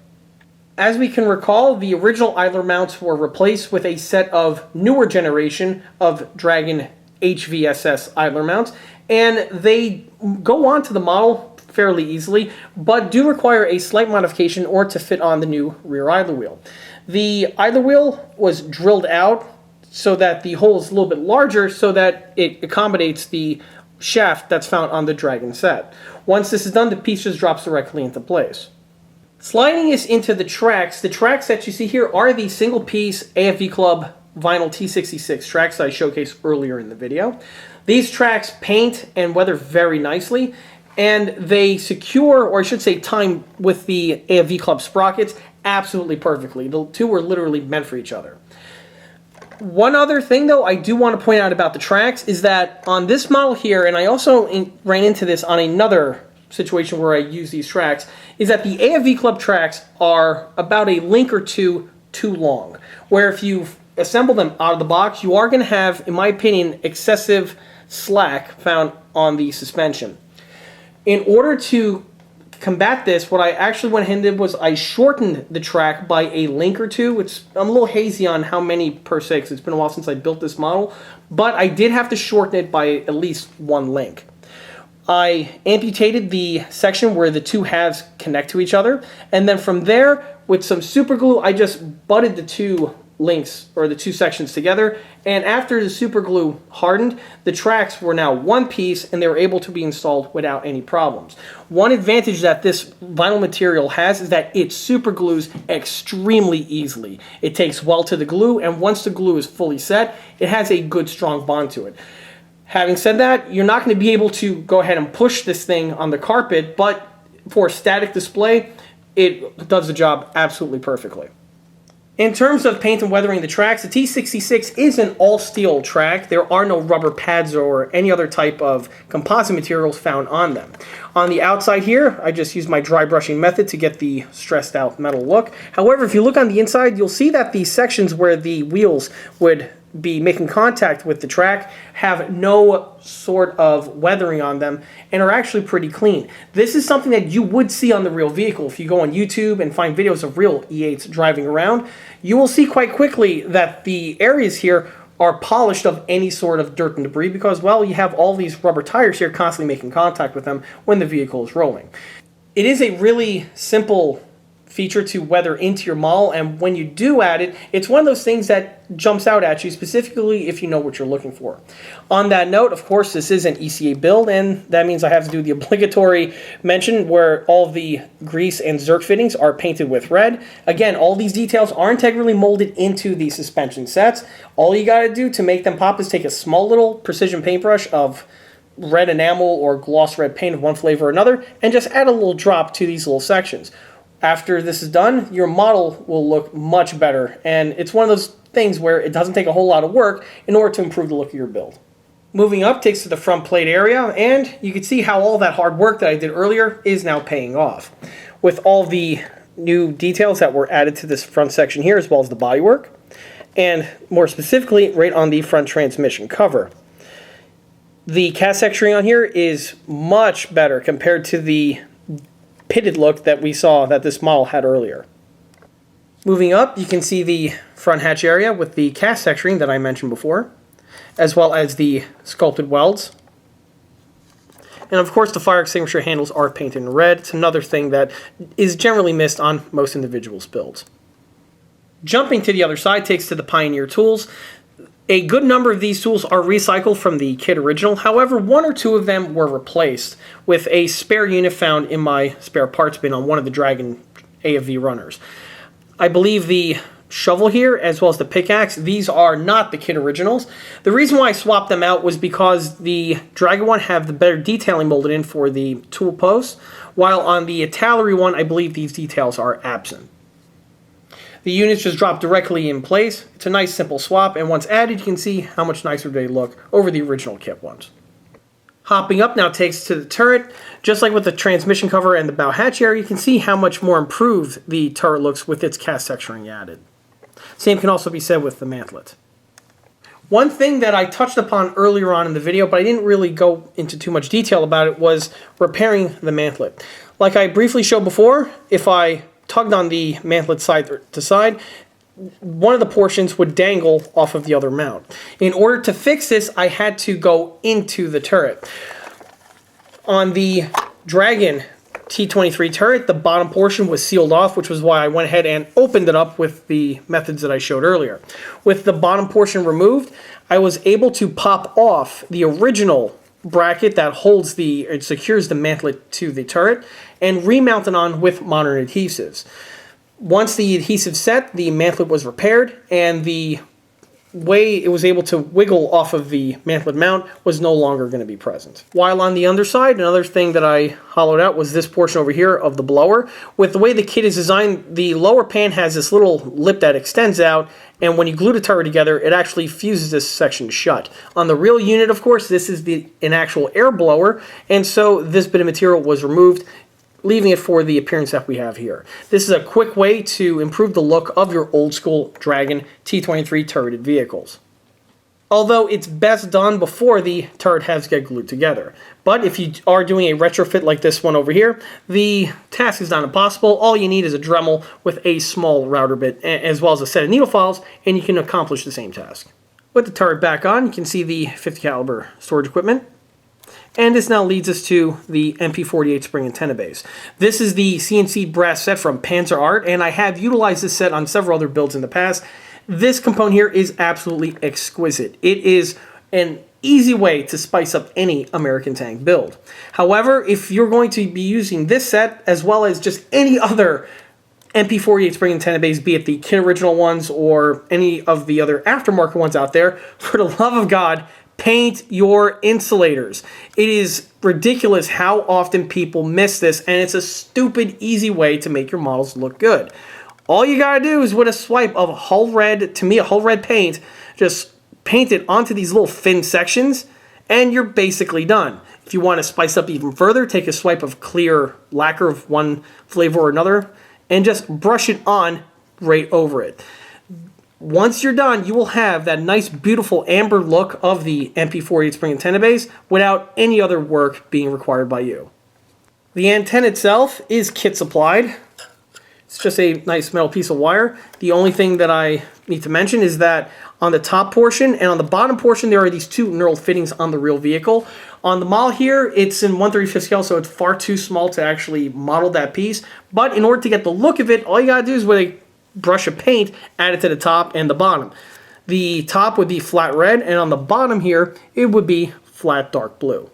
As we can recall, the original idler mounts were replaced with a set of newer generation of Dragon HVSS idler mounts, and they go onto the model fairly easily, but do require a slight modification or to fit on the new rear idler wheel. The idler wheel was drilled out so that the hole is a little bit larger so that it accommodates the shaft that's found on the Dragon set. Once this is done, the piece just drops directly into place. Sliding us into the tracks that you see here are the single piece AFV Club vinyl T66 tracks that I showcased earlier in the video. These tracks paint and weather very nicely, and they secure, or I should say time with the AFV Club sprockets absolutely perfectly. The two were literally meant for each other. One other thing though I do want to point out about the tracks is that on this model here, and I also ran into this on another situation where I use these tracks, is that the AFV Club tracks are about a link or two too long, where if you assemble them out of the box, you are going to have, in my opinion, excessive slack found on the suspension. In order to combat this, what I actually went ahead and did was I shortened the track by a link or two. I'm a little hazy on how many per se, because it's been a while since I built this model, but I did have to shorten it by at least one link. I amputated the section where the two halves connect to each other, and then from there, with some super glue, I just butted the two links, or the two sections together, and after the super glue hardened, the tracks were now one piece and they were able to be installed without any problems. One advantage that this vinyl material has is that it super glues extremely easily. It takes well to the glue, and once the glue is fully set, it has a good strong bond to it. Having said that, you're not going to be able to go ahead and push this thing on the carpet, but for static display, it does the job absolutely perfectly. In terms of paint and weathering the tracks, the T66 is an all-steel track. There are no rubber pads or any other type of composite materials found on them. On the outside here, I just used my dry brushing method to get the stressed out metal look. However, if you look on the inside, you'll see that the sections where the wheels would be making contact with the track, have no sort of weathering on them, and are actually pretty clean. This is something that you would see on the real vehicle. If you go on YouTube and find videos of real E8s driving around, you will see quite quickly that the areas here are polished of any sort of dirt and debris because, well, you have all these rubber tires here constantly making contact with them when the vehicle is rolling. It is a really simple feature to weather into your model, and when you do add it, it's one of those things that jumps out at you, specifically if you know what you're looking for. On that note, of course, this is an ECA build, and that means I have to do the obligatory mention where all the grease and Zerk fittings are painted with red. Again, all these details are integrally molded into the suspension sets. All you gotta do to make them pop is take a small little precision paintbrush of red enamel or gloss red paint of one flavor or another, and just add a little drop to these little sections. After this is done, your model will look much better, and it's one of those things where it doesn't take a whole lot of work in order to improve the look of your build. Moving up takes to the front plate area, and you can see how all that hard work that I did earlier is now paying off. With all the new details that were added to this front section here, as well as the bodywork, and more specifically, right on the front transmission cover. The cast texturing on here is much better compared to the pitted look that we saw that this model had earlier. Moving up, you can see the front hatch area with the cast texturing that I mentioned before, as well as the sculpted welds. And of course, the fire extinguisher handles are painted in red. It's another thing that is generally missed on most individuals' builds. Jumping to the other side takes to the Pioneer tools. A good number of these tools are recycled from the kit original. However, one or two of them were replaced with a spare unit found in my spare parts bin on one of the Dragon AFV runners. I believe the shovel here, as well as the pickaxe, these are not the kit originals. The reason why I swapped them out was because the Dragon one have the better detailing molded in for the tool posts, while on the Italeri one, I believe these details are absent. The units just drop directly in place. It's a nice simple swap, and once added, you can see how much nicer they look over the original kit ones. Hopping up now takes to the turret. Just like with the transmission cover and the bow hatch area, you can see how much more improved the turret looks with its cast texturing added. Same can also be said with the mantlet. One thing that I touched upon earlier on in the video, but I didn't really go into too much detail about it, was repairing the mantlet. Like I briefly showed before, if I tugged on the mantlet side to side, one of the portions would dangle off of the other mount. In order to fix this, I had to go into the turret. On the Dragon T23 turret, the bottom portion was sealed off, which was why I went ahead and opened it up with the methods that I showed earlier. With the bottom portion removed, I was able to pop off the original bracket that holds it secures the mantlet to the turret, and remount it on with modern adhesives. Once the adhesive set, the mantlet was repaired, and the way it was able to wiggle off of the mantlet mount was no longer going to be present. While on the underside, another thing that I hollowed out was this portion over here of the blower. With the way the kit is designed, the lower pan has this little lip that extends out, and when you glue the turret together, it actually fuses this section shut. On the real unit, of course, this is an actual air blower, and so this bit of material was removed, leaving it for the appearance that we have here. This is a quick way to improve the look of your old school Dragon T23 turreted vehicles. Although it's best done before the turret heads get glued together. But if you are doing a retrofit like this one over here, the task is not impossible. All you need is a Dremel with a small router bit, as well as a set of needle files, and you can accomplish the same task. With the turret back on, you can see the 50 caliber storage equipment. And this now leads us to the MP48 spring antenna base. This is the CNC brass set from Panzerart, and I have utilized this set on several other builds in the past. This component here is absolutely exquisite. It is an easy way to spice up any American tank build. However, if you're going to be using this set, as well as just any other MP48 spring antenna base, be it the kit original ones or any of the other aftermarket ones out there, for the love of God, paint your insulators. It is ridiculous how often people miss this, and it's a stupid, easy way to make your models look good. All you gotta do is with a swipe of hull red, to me a hull red paint, just paint it onto these little thin sections, and you're basically done. If you want to spice up even further, take a swipe of clear lacquer of one flavor or another, and just brush it on right over it. Once you're done, you will have that nice, beautiful amber look of the MP48 spring antenna base without any other work being required by you. The antenna itself is kit supplied. It's just a nice metal piece of wire. The only thing that I need to mention is that on the top portion and on the bottom portion, there are these two knurled fittings on the real vehicle. On the model here, it's in 1/35 scale, so it's far too small to actually model that piece. But in order to get the look of it, all you gotta do is with a brush of paint, add it to the top and the bottom. The top would be flat red, and on the bottom here, it would be flat dark blue.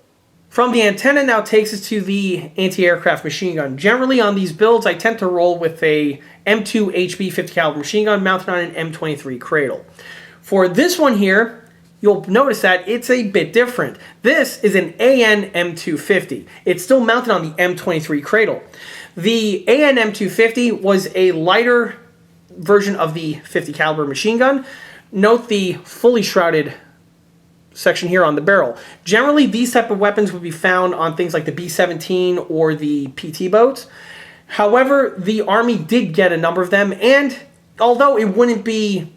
From the antenna now takes us to the anti-aircraft machine gun. Generally on these builds, I tend to roll with a M2 HB 50 caliber machine gun mounted on an M23 cradle. For this one here, you'll notice that it's a bit different. This is an AN M250. It's still mounted on the M23 cradle. The AN M250 was a lighter version of the 50 caliber machine gun. Note the fully shrouded section here on the barrel. Generally, these type of weapons would be found on things like the B-17 or the PT boats. However, the Army did get a number of them, and although it wouldn't be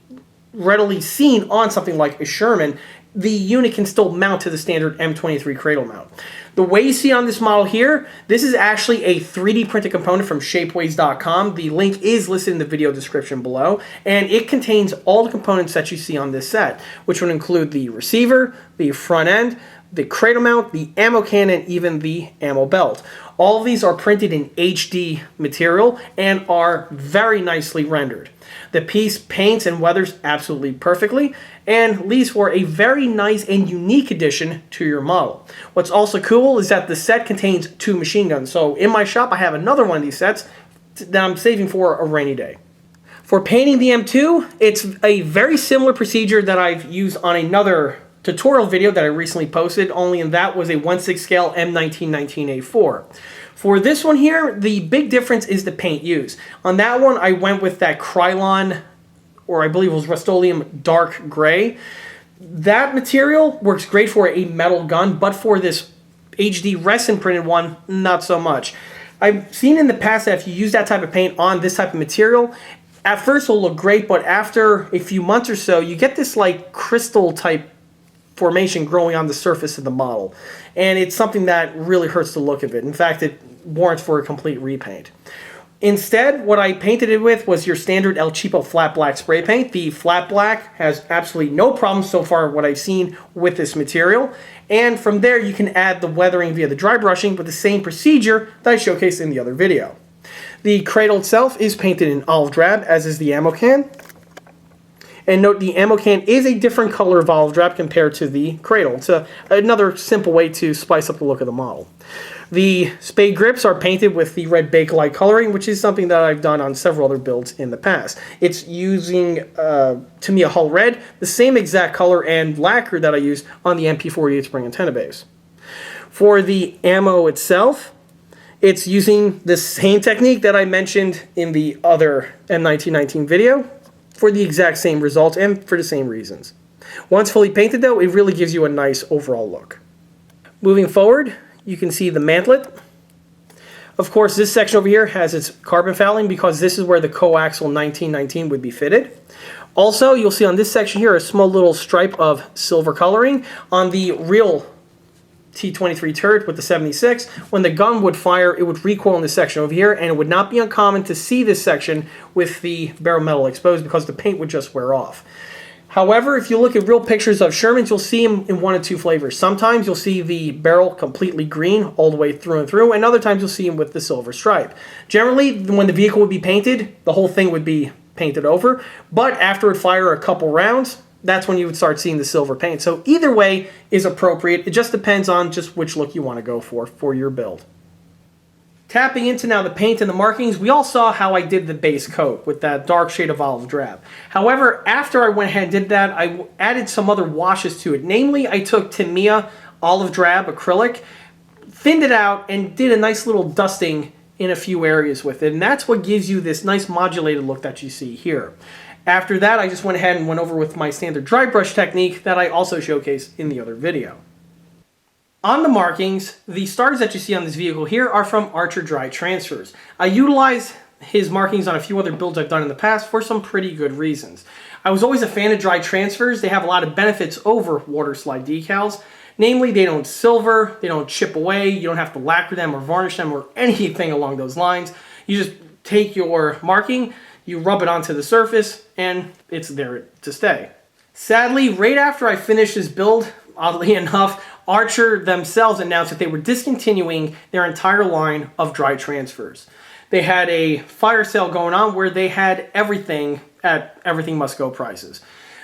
readily seen on something like a Sherman, the unit can still mount to the standard M23 cradle mount. The way you see on this model here, this is actually a 3D printed component from shapeways.com. The link is listed in the video description below, and it contains all the components that you see on this set, which would include the receiver, the front end, the cradle mount, the ammo can, and even the ammo belt. All of these are printed in HD material and are very nicely rendered. The piece paints and weathers absolutely perfectly and leaves for a very nice and unique addition to your model. What's also cool is that the set contains two machine guns. So in my shop, I have another one of these sets that I'm saving for a rainy day. For painting the M2, it's a very similar procedure that I've used on another tutorial video that I recently posted, only in that was a 1/6 scale M1919A4. For this one here, the big difference is the paint used. On that one, I went with that Krylon, or I believe it was Rust-Oleum dark gray. That material works great for a metal gun, but for this HD resin printed one, not so much. I've seen in the past that if you use that type of paint on this type of material, at first it'll look great, but after a few months or so, you get this like crystal type formation growing on the surface of the model. And it's something that really hurts the look of it. In fact, it warrants for a complete repaint. Instead, what I painted it with was your standard El Cheapo flat black spray paint. The flat black has absolutely no problems so far what I've seen with this material. And from there, you can add the weathering via the dry brushing with the same procedure that I showcased in the other video. The cradle itself is painted in olive drab, as is the ammo can. And note the ammo can is a different color of olive drab compared to the cradle. It's another simple way to spice up the look of the model. The spade grips are painted with the red Bakelite coloring, which is something that I've done on several other builds in the past. It's using Tamiya Hull Red, the same exact color and lacquer that I used on the MP48 spring antenna base. For the ammo itself, it's using the same technique that I mentioned in the other M1919 video, for the exact same results and for the same reasons. Once fully painted though, it really gives you a nice overall look. Moving forward, you can see the mantlet. Of course, this section over here has its carbon fouling because this is where the coaxial 1919 would be fitted. Also, you'll see on this section here a small little stripe of silver coloring. On the real T-23 turret with the 76, when the gun would fire, it would recoil in this section over here, and it would not be uncommon to see this section with the barrel metal exposed because the paint would just wear off. However, if you look at real pictures of Shermans, you'll see them in one of two flavors. Sometimes you'll see the barrel completely green all the way through and through, and other times you'll see them with the silver stripe. Generally, when the vehicle would be painted, the whole thing would be painted over, but after it would fire a couple rounds, that's when you would start seeing the silver paint. So either way is appropriate. It just depends on just which look you want to go for your build. Tapping into now the paint and the markings, we all saw how I did the base coat with that dark shade of olive drab. However, after I went ahead and did that, I added some other washes to it. Namely, I took Tamiya olive drab acrylic, thinned it out, and did a nice little dusting in a few areas with it. And that's what gives you this nice modulated look that you see here. After that, I just went ahead and went over with my standard dry brush technique that I also showcased in the other video. On the markings, the stars that you see on this vehicle here are from Archer Dry Transfers. I utilized his markings on a few other builds I've done in the past for some pretty good reasons. I was always a fan of dry transfers. They have a lot of benefits over water slide decals. Namely, they don't silver, they don't chip away, you don't have to lacquer them or varnish them or anything along those lines. You just take your marking, you rub it onto the surface, and it's there to stay. Sadly, right after I finished this build, oddly enough, Archer themselves announced that they were discontinuing their entire line of dry transfers. They had a fire sale going on where they had everything at everything must go prices.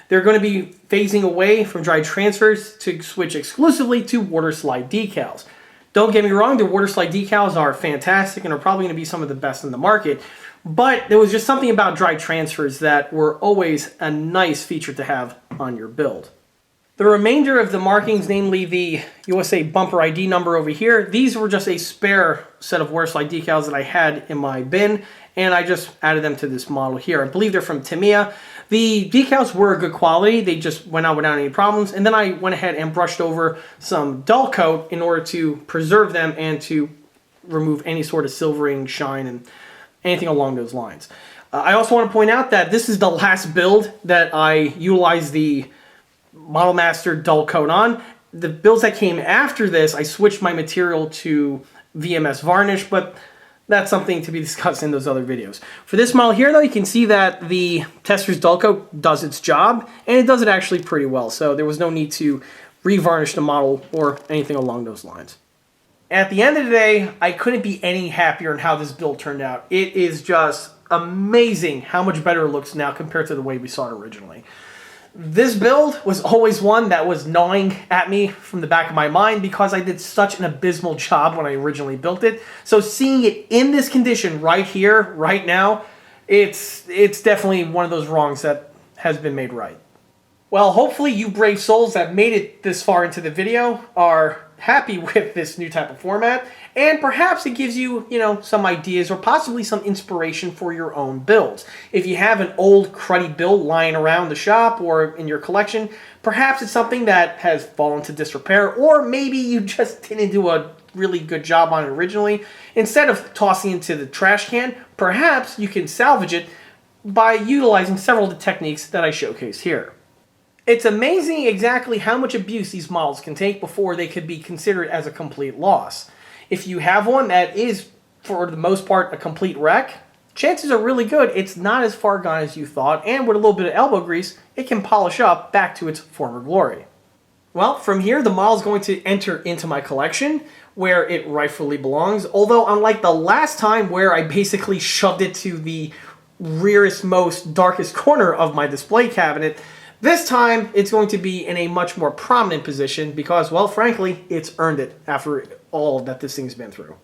They're going to be phasing away from dry transfers to switch exclusively to water slide decals. Don't get me wrong, the water slide decals are fantastic and are probably going to be some of the best in the market, but there was just something about dry transfers that were always a nice feature to have on your build. The remainder of the markings, namely the USA bumper ID number over here, these were just a spare set of water slide decals that I had in my bin, and I just added them to this model here. I believe they're from Tamiya. The decals were good quality, they just went out without any problems, and then I went ahead and brushed over some dull coat in order to preserve them and to remove any sort of silvering, shine, and anything along those lines. I also want to point out that this is the last build that I utilized the Model Master dull coat on. The builds that came after this, I switched my material to VMS varnish, but that's something to be discussed in those other videos. For this model here, though, you can see that the Tester's dull coat does its job, and it does it actually pretty well, so there was no need to revarnish the model or anything along those lines. At the end of the day, I couldn't be any happier in how this build turned out. It is just amazing how much better it looks now compared to the way we saw it originally. This build was always one that was gnawing at me from the back of my mind because I did such an abysmal job when I originally built it. So seeing it in this condition right here, right now, it's definitely one of those wrongs that has been made right. Well, hopefully you brave souls that made it this far into the video are happy with this new type of format, and perhaps it gives you, some ideas or possibly some inspiration for your own builds. If you have an old cruddy build lying around the shop or in your collection, perhaps it's something that has fallen to disrepair, or maybe you just didn't do a really good job on it originally. Instead of tossing it into the trash can, perhaps you can salvage it by utilizing several of the techniques that I showcase here. It's amazing exactly how much abuse these models can take before they could be considered as a complete loss. If you have one that is, for the most part, a complete wreck, chances are really good it's not as far gone as you thought, and with a little bit of elbow grease, it can polish up back to its former glory. Well, from here, the model is going to enter into my collection, where it rightfully belongs, although unlike the last time where I basically shoved it to the rearest, most darkest corner of my display cabinet, this time, it's going to be in a much more prominent position because, well, frankly, it's earned it after all that this thing's been through.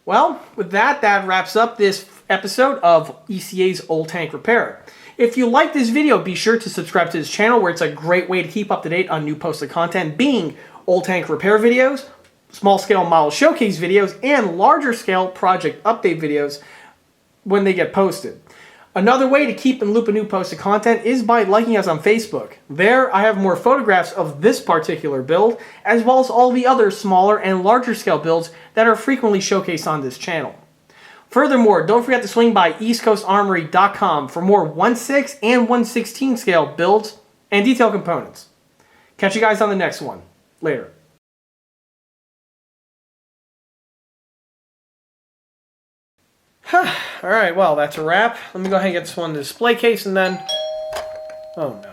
Well, with that wraps up this episode of ECA's Old Tank Repair. If you like this video, be sure to subscribe to this channel where it's a great way to keep up to date on new posted content, being old tank repair videos, small scale model showcase videos, and larger scale project update videos when they get posted. Another way to keep in loop of new posted content is by liking us on Facebook. There, I have more photographs of this particular build, as well as all the other smaller and larger scale builds that are frequently showcased on this channel. Furthermore, don't forget to swing by eastcoastarmory.com for more 1/6 and 1/16 scale builds and detail components. Catch you guys on the next one. Later. Alright, well, that's a wrap. Let me go ahead and get this one in the display case and then... Oh no.